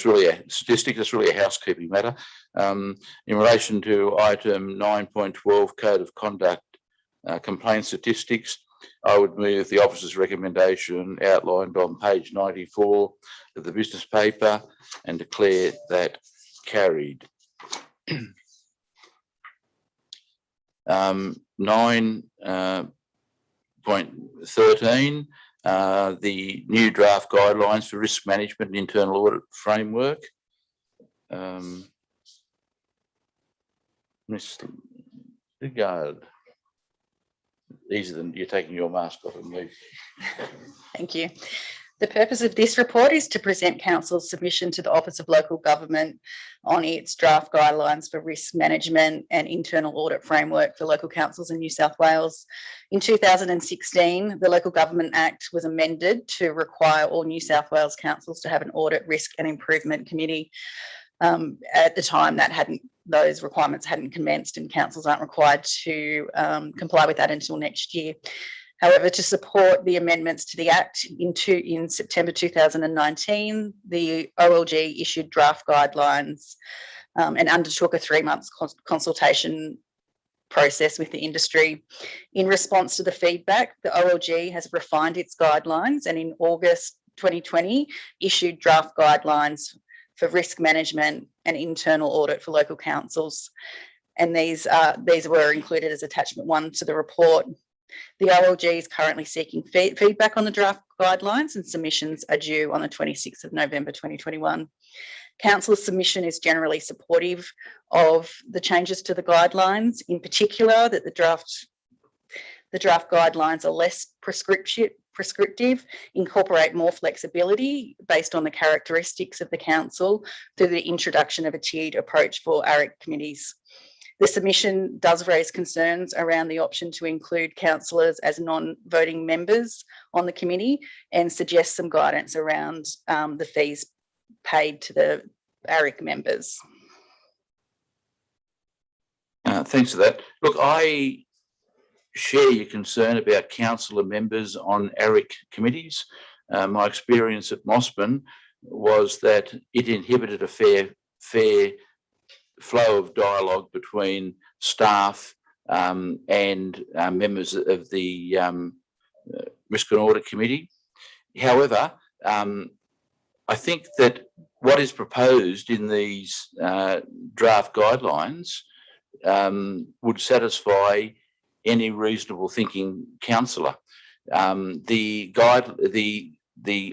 really a statistic. It's really a housekeeping matter. In relation to item 9.12, code of conduct complaint statistics, I would move the officer's recommendation outlined on page 94 of the business paper and declare that carried. 9.13, the new draft guidelines for risk management and internal audit framework. Ms. Ligard, you're taking your mask off and leave. Thank you. The purpose of this report is to present Council's submission to the Office of Local Government on its draft guidelines for risk management and internal audit framework for local councils in New South Wales. In 2016, the Local Government Act was amended to require all New South Wales councils to have an audit, risk and improvement committee. At the time, those requirements hadn't commenced, and councils aren't required to comply with that until next year. However, to support the amendments to the Act, in September 2019, the OLG issued draft guidelines and undertook a 3-month consultation process with the industry. In response to the feedback, the OLG has refined its guidelines and in August 2020 issued draft guidelines for risk management and internal audit for local councils. And these were included as attachment 1 to the report. The OLG is currently seeking feedback on the draft guidelines, and submissions are due on the 26th of November 2021. Council's submission is generally supportive of the changes to the guidelines, in particular that the draft guidelines are less prescriptive, incorporate more flexibility based on the characteristics of the council through the introduction of a tiered approach for ARIC committees. The submission does raise concerns around the option to include councillors as non-voting members on the committee and suggests some guidance around the fees paid to the ARIC members. Thanks for that. Look, I share your concern about councillor members on ARIC committees. My experience at Mossman was that it inhibited a fair flow of dialogue between staff and members of the Risk and Audit Committee. However, I think that what is proposed in these draft guidelines would satisfy any reasonable thinking councillor. The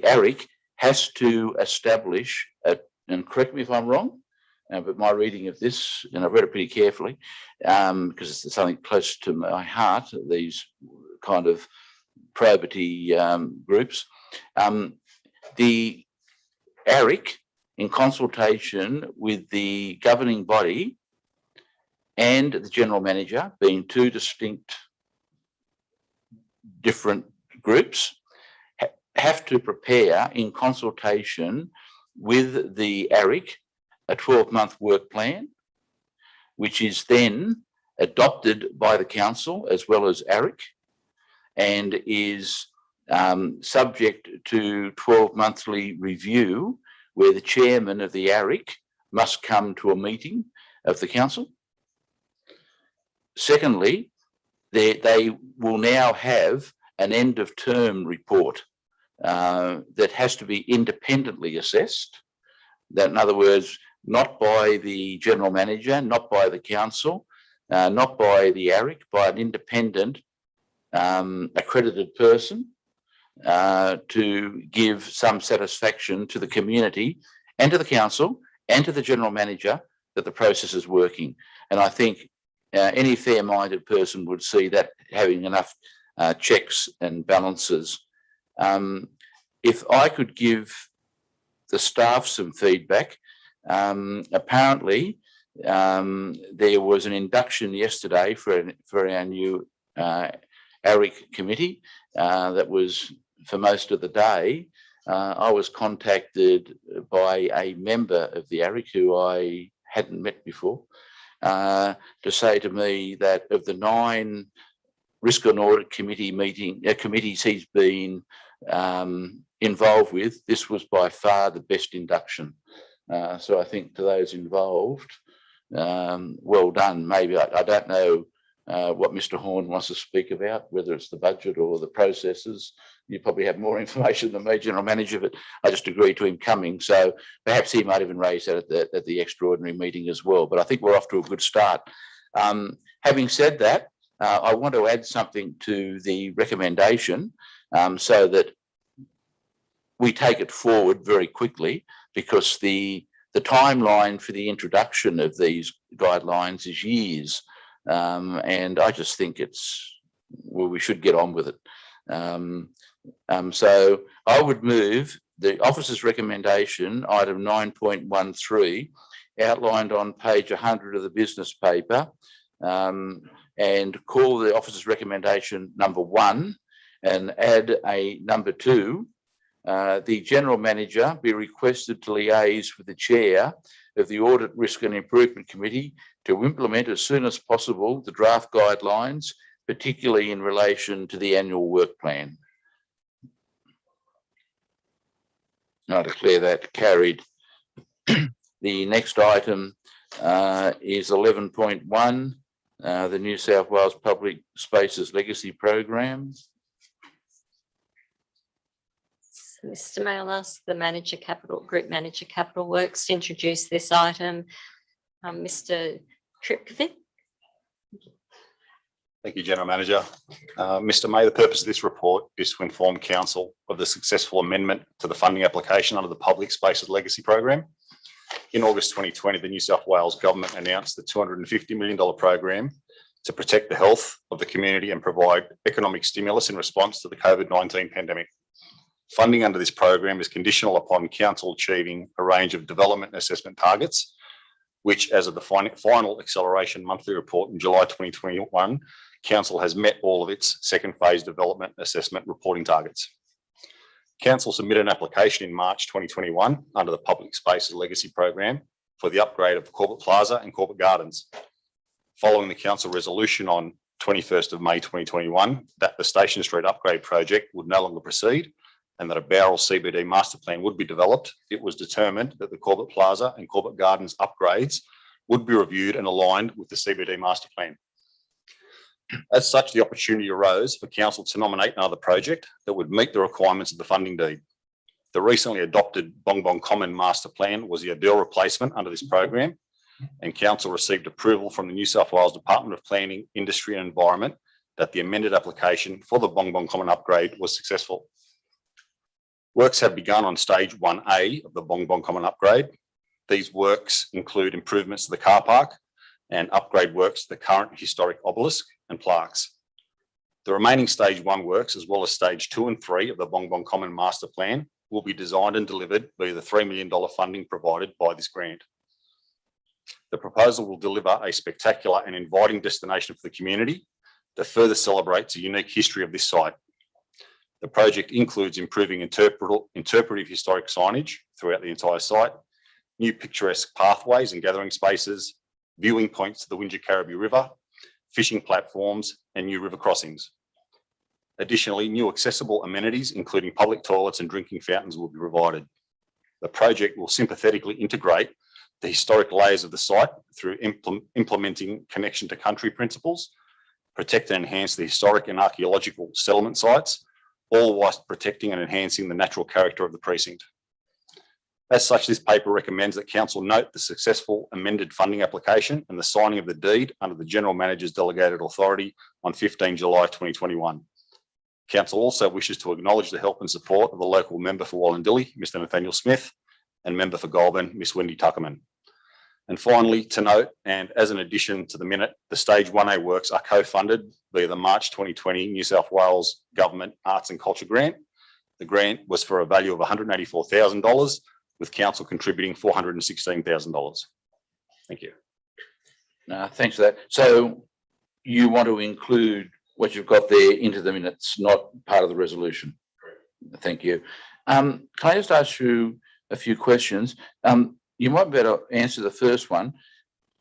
ARIC has to establish, and correct me if I'm wrong, but my reading of this, and I've read it pretty carefully, because it's something close to my heart, these kind of probity groups. The ARIC, in consultation with the governing body and the general manager, being two distinct different groups, have to prepare in consultation with the ARIC a 12-month work plan, which is then adopted by the council as well as ARIC, and is subject to 12-monthly review, where the chairman of the ARIC must come to a meeting of the council. Secondly, they will now have an end of term report that has to be independently assessed. That, in other words, not by the general manager, not by the council, not by the ARIC, by an independent accredited person to give some satisfaction to the community and to the council and to the general manager that the process is working. And I think any fair-minded person would see that having enough checks and balances. If I could give the staff some feedback, apparently there was an induction yesterday for our new ARIC committee that was for most of the day. I was contacted by a member of the ARIC who I hadn't met before to say to me that of the 9 risk and audit committee committees he's been involved with, this was by far the best induction. So I think to those involved, well done. Maybe I don't know what Mr. Horn wants to speak about, whether it's the budget or the processes. You probably have more information than me, General Manager, but I just agreed to him coming. So perhaps he might even raise that at the extraordinary meeting as well. But I think we're off to a good start. Having said that, I want to add something to the recommendation so that we take it forward very quickly, because the timeline for the introduction of these guidelines is years. And I just think we should get on with it. So I would move the officer's recommendation, item 9.13, outlined on page 100 of the business paper, and call the officer's recommendation number 1 and add a number 2. The General Manager be requested to liaise with the Chair of the Audit, Risk and Improvement Committee to implement as soon as possible the draft guidelines, particularly in relation to the annual work plan. I declare that carried. The next item is 11.1, the New South Wales Public Spaces Legacy Program. Mr. Mayor, I'll ask the Group Manager Capital Works to introduce this item. Mr. Tripkovic. Thank you, General Manager. Mr. May, the purpose of this report is to inform Council of the successful amendment to the funding application under the Public Spaces Legacy Program. In August 2020, the New South Wales Government announced the $250 million program to protect the health of the community and provide economic stimulus in response to the COVID-19 pandemic. Funding under this program is conditional upon Council achieving a range of development and assessment targets, which, as of the final acceleration monthly report in July 2021, Council has met all of its second phase development assessment reporting targets. Council submitted an application in March 2021 under the Public Spaces Legacy Program for the upgrade of Corbett Plaza and Corbett Gardens. Following the Council resolution on 21st of May 2021 that the Station Street upgrade project would no longer proceed and that a Bowral CBD master plan would be developed, it was determined that the Corbett Plaza and Corbett Gardens upgrades would be reviewed and aligned with the CBD master plan. As such, the opportunity arose for Council to nominate another project that would meet the requirements of the funding deed. The recently adopted Bong Bong Common master plan was the ideal replacement under this program, and Council received approval from the New South Wales Department of Planning, Industry and Environment that the amended application for the Bong Bong Common upgrade was successful. Works have begun on stage 1A of the Bong Bong Common upgrade. These works include improvements to the car park and upgrade works to the current historic obelisk and plaques. The remaining stage 1 works, as well as stage 2 and 3 of the Bong Bong Common master plan, will be designed and delivered via the $3 million funding provided by this grant. The proposal will deliver a spectacular and inviting destination for the community that further celebrates the unique history of this site. The project includes improving interpretive historic signage throughout the entire site, new picturesque pathways and gathering spaces, viewing points to the Wingecarribee River, fishing platforms, and new river crossings. Additionally, new accessible amenities, including public toilets and drinking fountains, will be provided. The project will sympathetically integrate the historic layers of the site through implementing connection to country principles, protect and enhance the historic and archaeological settlement sites, all whilst protecting and enhancing the natural character of the precinct. As such, this paper recommends that Council note the successful amended funding application and the signing of the deed under the General Manager's delegated authority on 15 July 2021. Council also wishes to acknowledge the help and support of the local member for Wallandilly, Mr. Nathaniel Smith, and member for Goulburn, Miss Wendy Tuckerman. And finally, to note, and as an addition to the minute, the Stage 1A works are co-funded via the March 2020 New South Wales Government Arts and Culture Grant. The grant was for a value of $184,000, with Council contributing $416,000. Thank you. Thanks for that. So you want to include what you've got there into the minutes, not part of the resolution? Thank you. Can I just ask you a few questions? You might be able to answer the first one.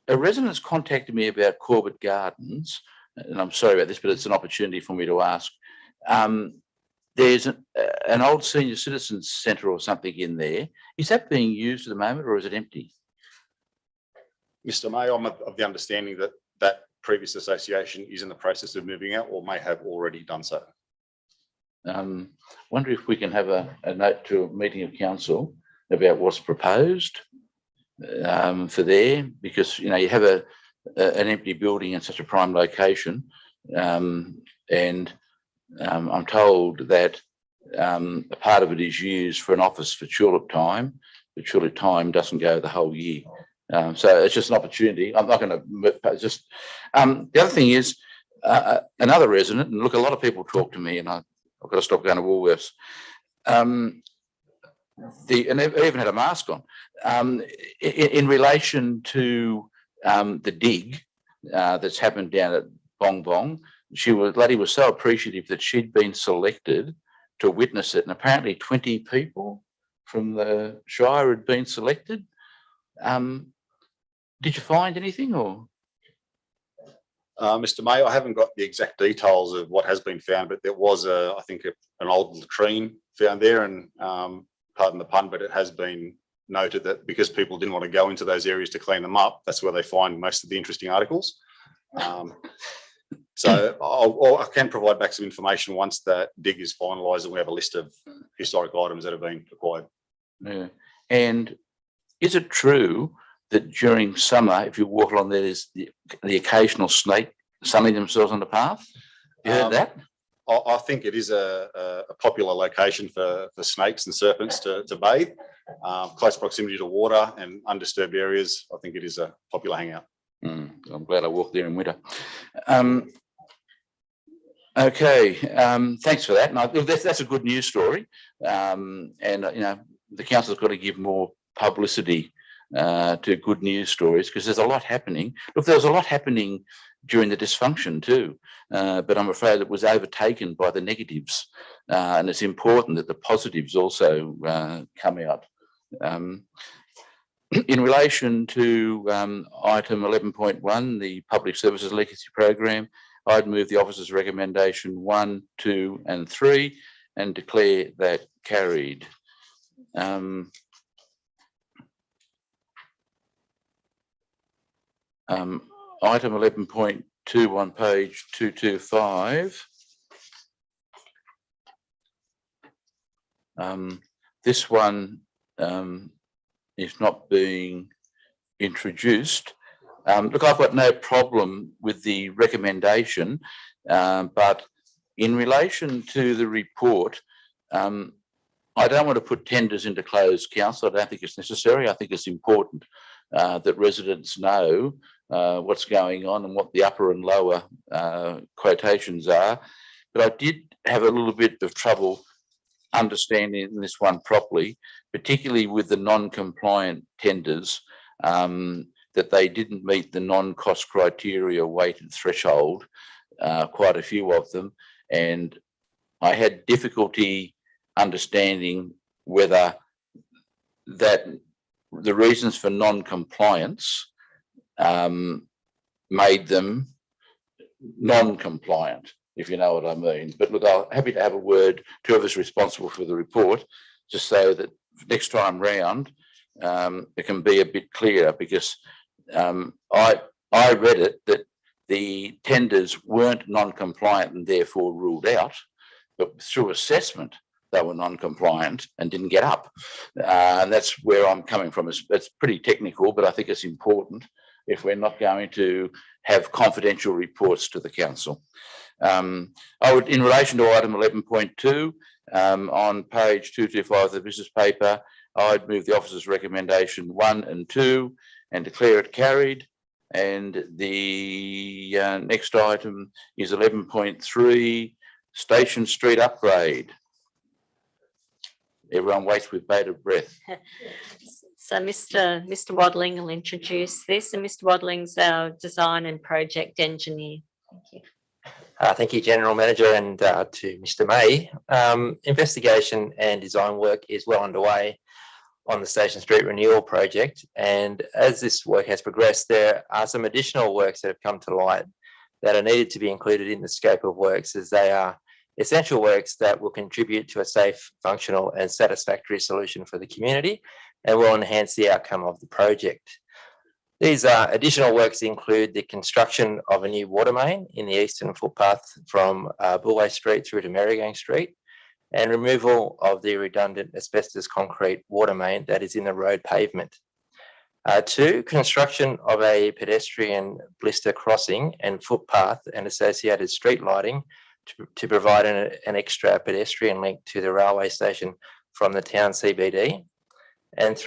A resident's contacted me about Corbett Gardens, and I'm sorry about this, but it's an opportunity for me to ask. There's an old senior citizens centre or something in there. Is that being used at the moment, or is it empty? Mr. May, I'm of the understanding that that previous association is in the process of moving out or may have already done so. Wonder if we can have a note to a meeting of council about what's proposed for there, because you have an empty building in such a prime location, and I'm told that a part of it is used for an office for tulip time, but tulip time doesn't go the whole year. So it's just an opportunity. I'm not going to just. The other thing is another resident, and look, a lot of people talk to me, and I've got to stop going to Woolworths. And I even had a mask on. In relation to the dig that's happened down at Bong Bong, Lady was so appreciative that she'd been selected to witness it, and apparently 20 people from the Shire had been selected. Did you find anything, or? Mr. May, I haven't got the exact details of what has been found, but there was, I think, an old latrine found there, and pardon the pun, but it has been noted that because people didn't want to go into those areas to clean them up, that's where they find most of the interesting articles. So I can provide back some information once that dig is finalised and we have a list of historic items that have been acquired. Yeah. And is it true that during summer, if you walk along there, there's the occasional snake sunning themselves on the path? You heard that? I think it is a popular location for snakes and serpents to bathe. Close proximity to water and undisturbed areas, I think it is a popular hangout. I'm glad I walked there in winter. Okay, thanks for that. And that's a good news story. And the council's got to give more publicity to good news stories, because there's a lot happening. Look, there was a lot happening during the dysfunction too, but I'm afraid it was overtaken by the negatives, and it's important that the positives also come out. In relation to item 11.1, the Public Services Legacy Program, I'd move the officer's recommendation 1, 2 and 3 and declare that carried. Item 11.2 on page 225. This one is not being introduced. Look, I've got no problem with the recommendation, but in relation to the report, I don't want to put tenders into closed council. I don't think it's necessary. I think it's important that residents know what's going on and what the upper and lower quotations are. But I did have a little bit of trouble understanding this one properly, particularly with the non-compliant tenders, that they didn't meet the non-cost criteria weighted threshold, quite a few of them. And I had difficulty understanding whether that the reasons for non-compliance made them non-compliant, if you know what I mean. But look, I'm happy to have a word to whoever's responsible for the report, just so that next time round, it can be a bit clearer, because I read it that the tenders weren't non-compliant and therefore ruled out, but through assessment they were non-compliant and didn't get up. And that's where I'm coming from. It's pretty technical, but I think it's important if we're not going to have confidential reports to the council. I would, in relation to item 11.2, on page 225 of the business paper, I'd move the officer's recommendation 1 and 2 and declare it carried. And the next item is 11.3, Station Street upgrade. Everyone waits with bated breath. So Mr. Wadling will introduce this, and Mr. Wadling's our design and project engineer. Thank you. Thank you, General Manager, and to Mr. May. Investigation and design work is well underway on the Station Street renewal project, and as this work has progressed, there are some additional works that have come to light that are needed to be included in the scope of works, as they are essential works that will contribute to a safe, functional and satisfactory solution for the community and will enhance the outcome of the project. These additional works include the construction of a new water main in the eastern footpath from Bulway Street through to Merrygang Street, and removal of the redundant asbestos concrete water main that is in the road pavement. 2, construction of a pedestrian blister crossing and footpath and associated street lighting to provide an extra pedestrian link to the railway station from the town CBD. And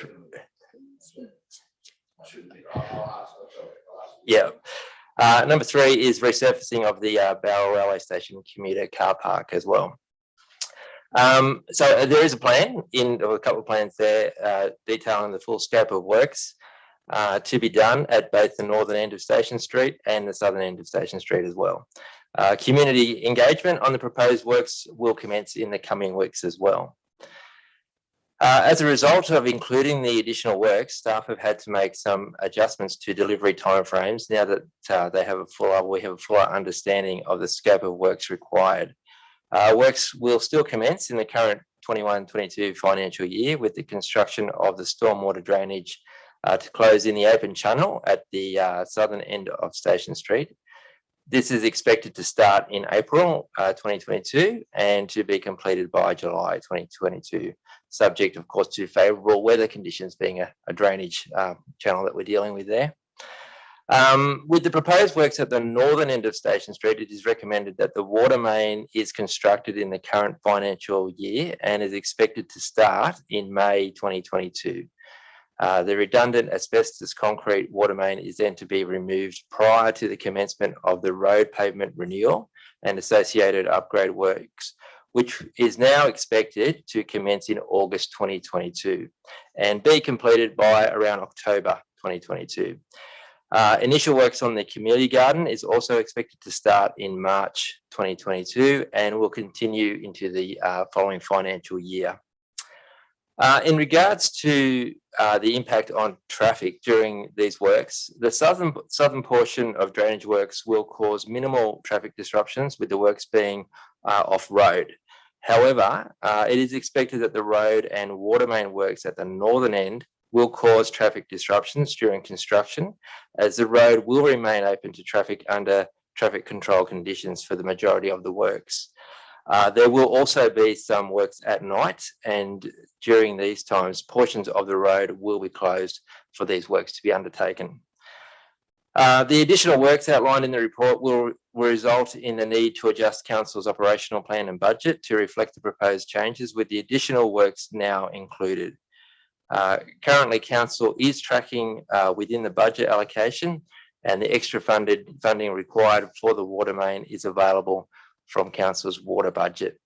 number 3 is resurfacing of the Bowral Railway Station commuter car park as well. So there is a plan, or a couple of plans there, detailing the full scope of works to be done at both the northern end of Station Street and the southern end of Station Street as well. Community engagement on the proposed works will commence in the coming weeks as well. As a result of including the additional works, staff have had to make some adjustments to delivery timeframes now that we have a fuller understanding of the scope of works required. Works will still commence in the current 21-22 financial year with the construction of the stormwater drainage to close in the open channel at the southern end of Station Street. This is expected to start in April 2022 and to be completed by July 2022, subject of course to favourable weather conditions, being a drainage channel that we're dealing with there. With the proposed works at the northern end of Station Street, it is recommended that the water main is constructed in the current financial year and is expected to start in May 2022. The redundant asbestos concrete water main is then to be removed prior to the commencement of the road pavement renewal and associated upgrade works, which is now expected to commence in August 2022 and be completed by around October 2022. Initial works on the community garden is also expected to start in March 2022 and will continue into the following financial year. In regards to the impact on traffic during these works, the southern portion of drainage works will cause minimal traffic disruptions, with the works being off-road. However, it is expected that the road and water main works at the northern end will cause traffic disruptions during construction, as the road will remain open to traffic under traffic control conditions for the majority of the works. There will also be some works at night, and during these times, portions of the road will be closed for these works to be undertaken. The additional works outlined in the report will result in the need to adjust Council's operational plan and budget to reflect the proposed changes, with the additional works now included. Currently, Council is tracking within the budget allocation, and the extra funding required for the water main is available from Council's water budget.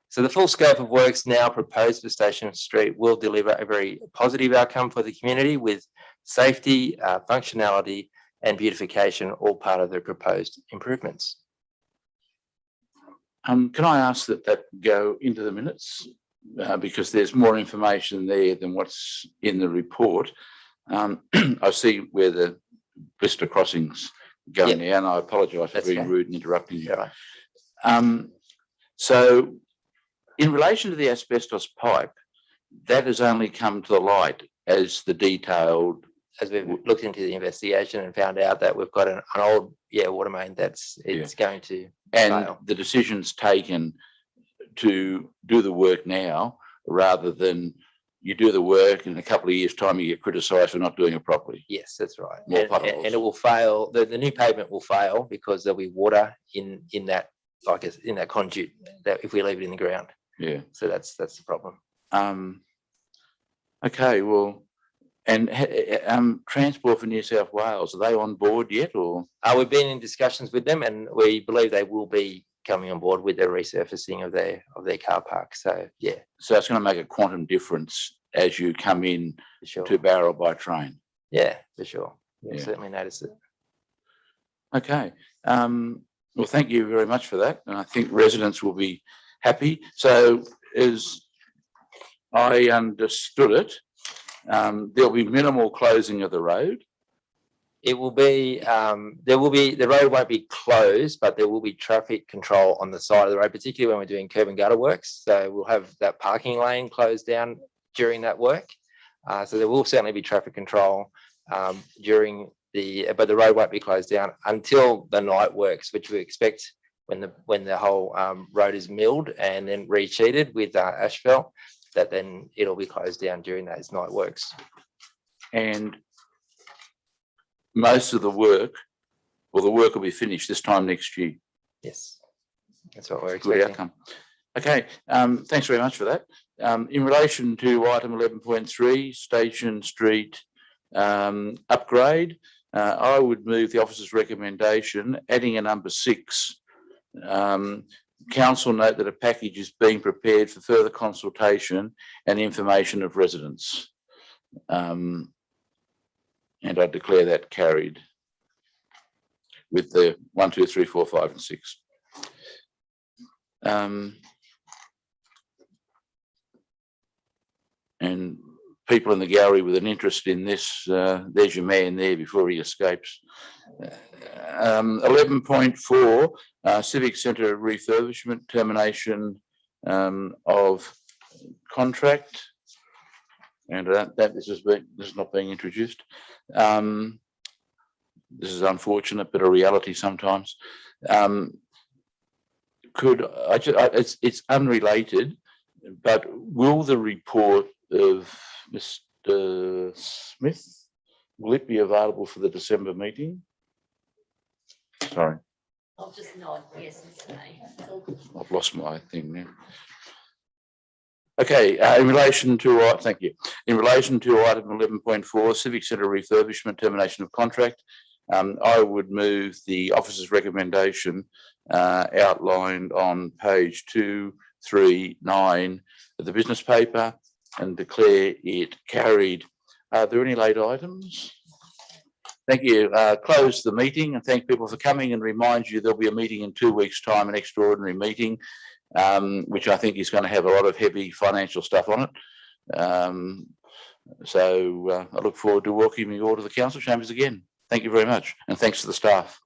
So the full scope of works now proposed for Station Street will deliver a very positive outcome for the community, with safety, functionality and beautification all part of the proposed improvements. Can I ask that go into the minutes? Because there's more information there than what's in the report. I see where the blister crossings go now, and I apologise for being rude and interrupting you. Right. So in relation to the asbestos pipe, that has only come to the light as the detailed, As we've looked into the investigation and found out that we've got an old, water main it's going to and fail. the decisions taken to do the work now, rather than you do the work and in a couple of years' time you get criticised for not doing it properly. Yes, that's right. More And potholes. it will fail. The new pavement will fail because there'll be water in that, in that conduit, that if we leave it in the ground. Yeah. So that's the problem. Okay, well, and Transport for New South Wales, are they on board yet, or? We've been in discussions with them, and we believe they will be coming on board with the resurfacing of their car park. So yeah, So it's going to make a quantum difference as you come in for sure. to Barrel by train. Yeah, for sure. We'll Yeah. certainly notice it. Okay. Well, thank you very much for that. And I think residents will be happy. So as I understood it, there'll be minimal closing of the road. It will be, the road won't be closed, but there will be traffic control on the side of the road, particularly when we're doing curb and gutter works. So we'll have that parking lane closed down during that work. So there will certainly be traffic control but the road won't be closed down until the night works, which we expect when the whole road is milled and then re-sheeted with asphalt, that then it'll be closed down during those night works. And most of the work, the work will be finished this time next year. Yes, that's what we're Good expecting. outcome. Okay, thanks very much for that. In relation to item 11.3, Station Street upgrade, I would move the officer's recommendation, adding a number 6. Council note that a package is being prepared for further consultation and information of residents. And I declare that carried with the 1, 2, 3, 4, 5 and 6. And people in the gallery with an interest in this, there's your man there before he escapes. 11.4, Civic Centre refurbishment, termination of contract. And this is not being introduced. This is unfortunate, but a reality sometimes. It's unrelated, but will the report of Mr. Smith, will it be available for the December meeting? Sorry, I'll just nod, yes, Mr. May. I've lost my thing now. Okay, in relation to, thank you. In relation to item 11.4, Civic Centre refurbishment, termination of contract, I would move the officer's recommendation outlined on page 239 of the business paper and declare it carried. Are there any late items? Thank you. Close the meeting and thank people for coming, and remind you there'll be a meeting in 2 weeks' time, an extraordinary meeting, which I think is going to have a lot of heavy financial stuff on it. So I look forward to welcoming you all to the council chambers again. Thank you very much, and thanks to the staff.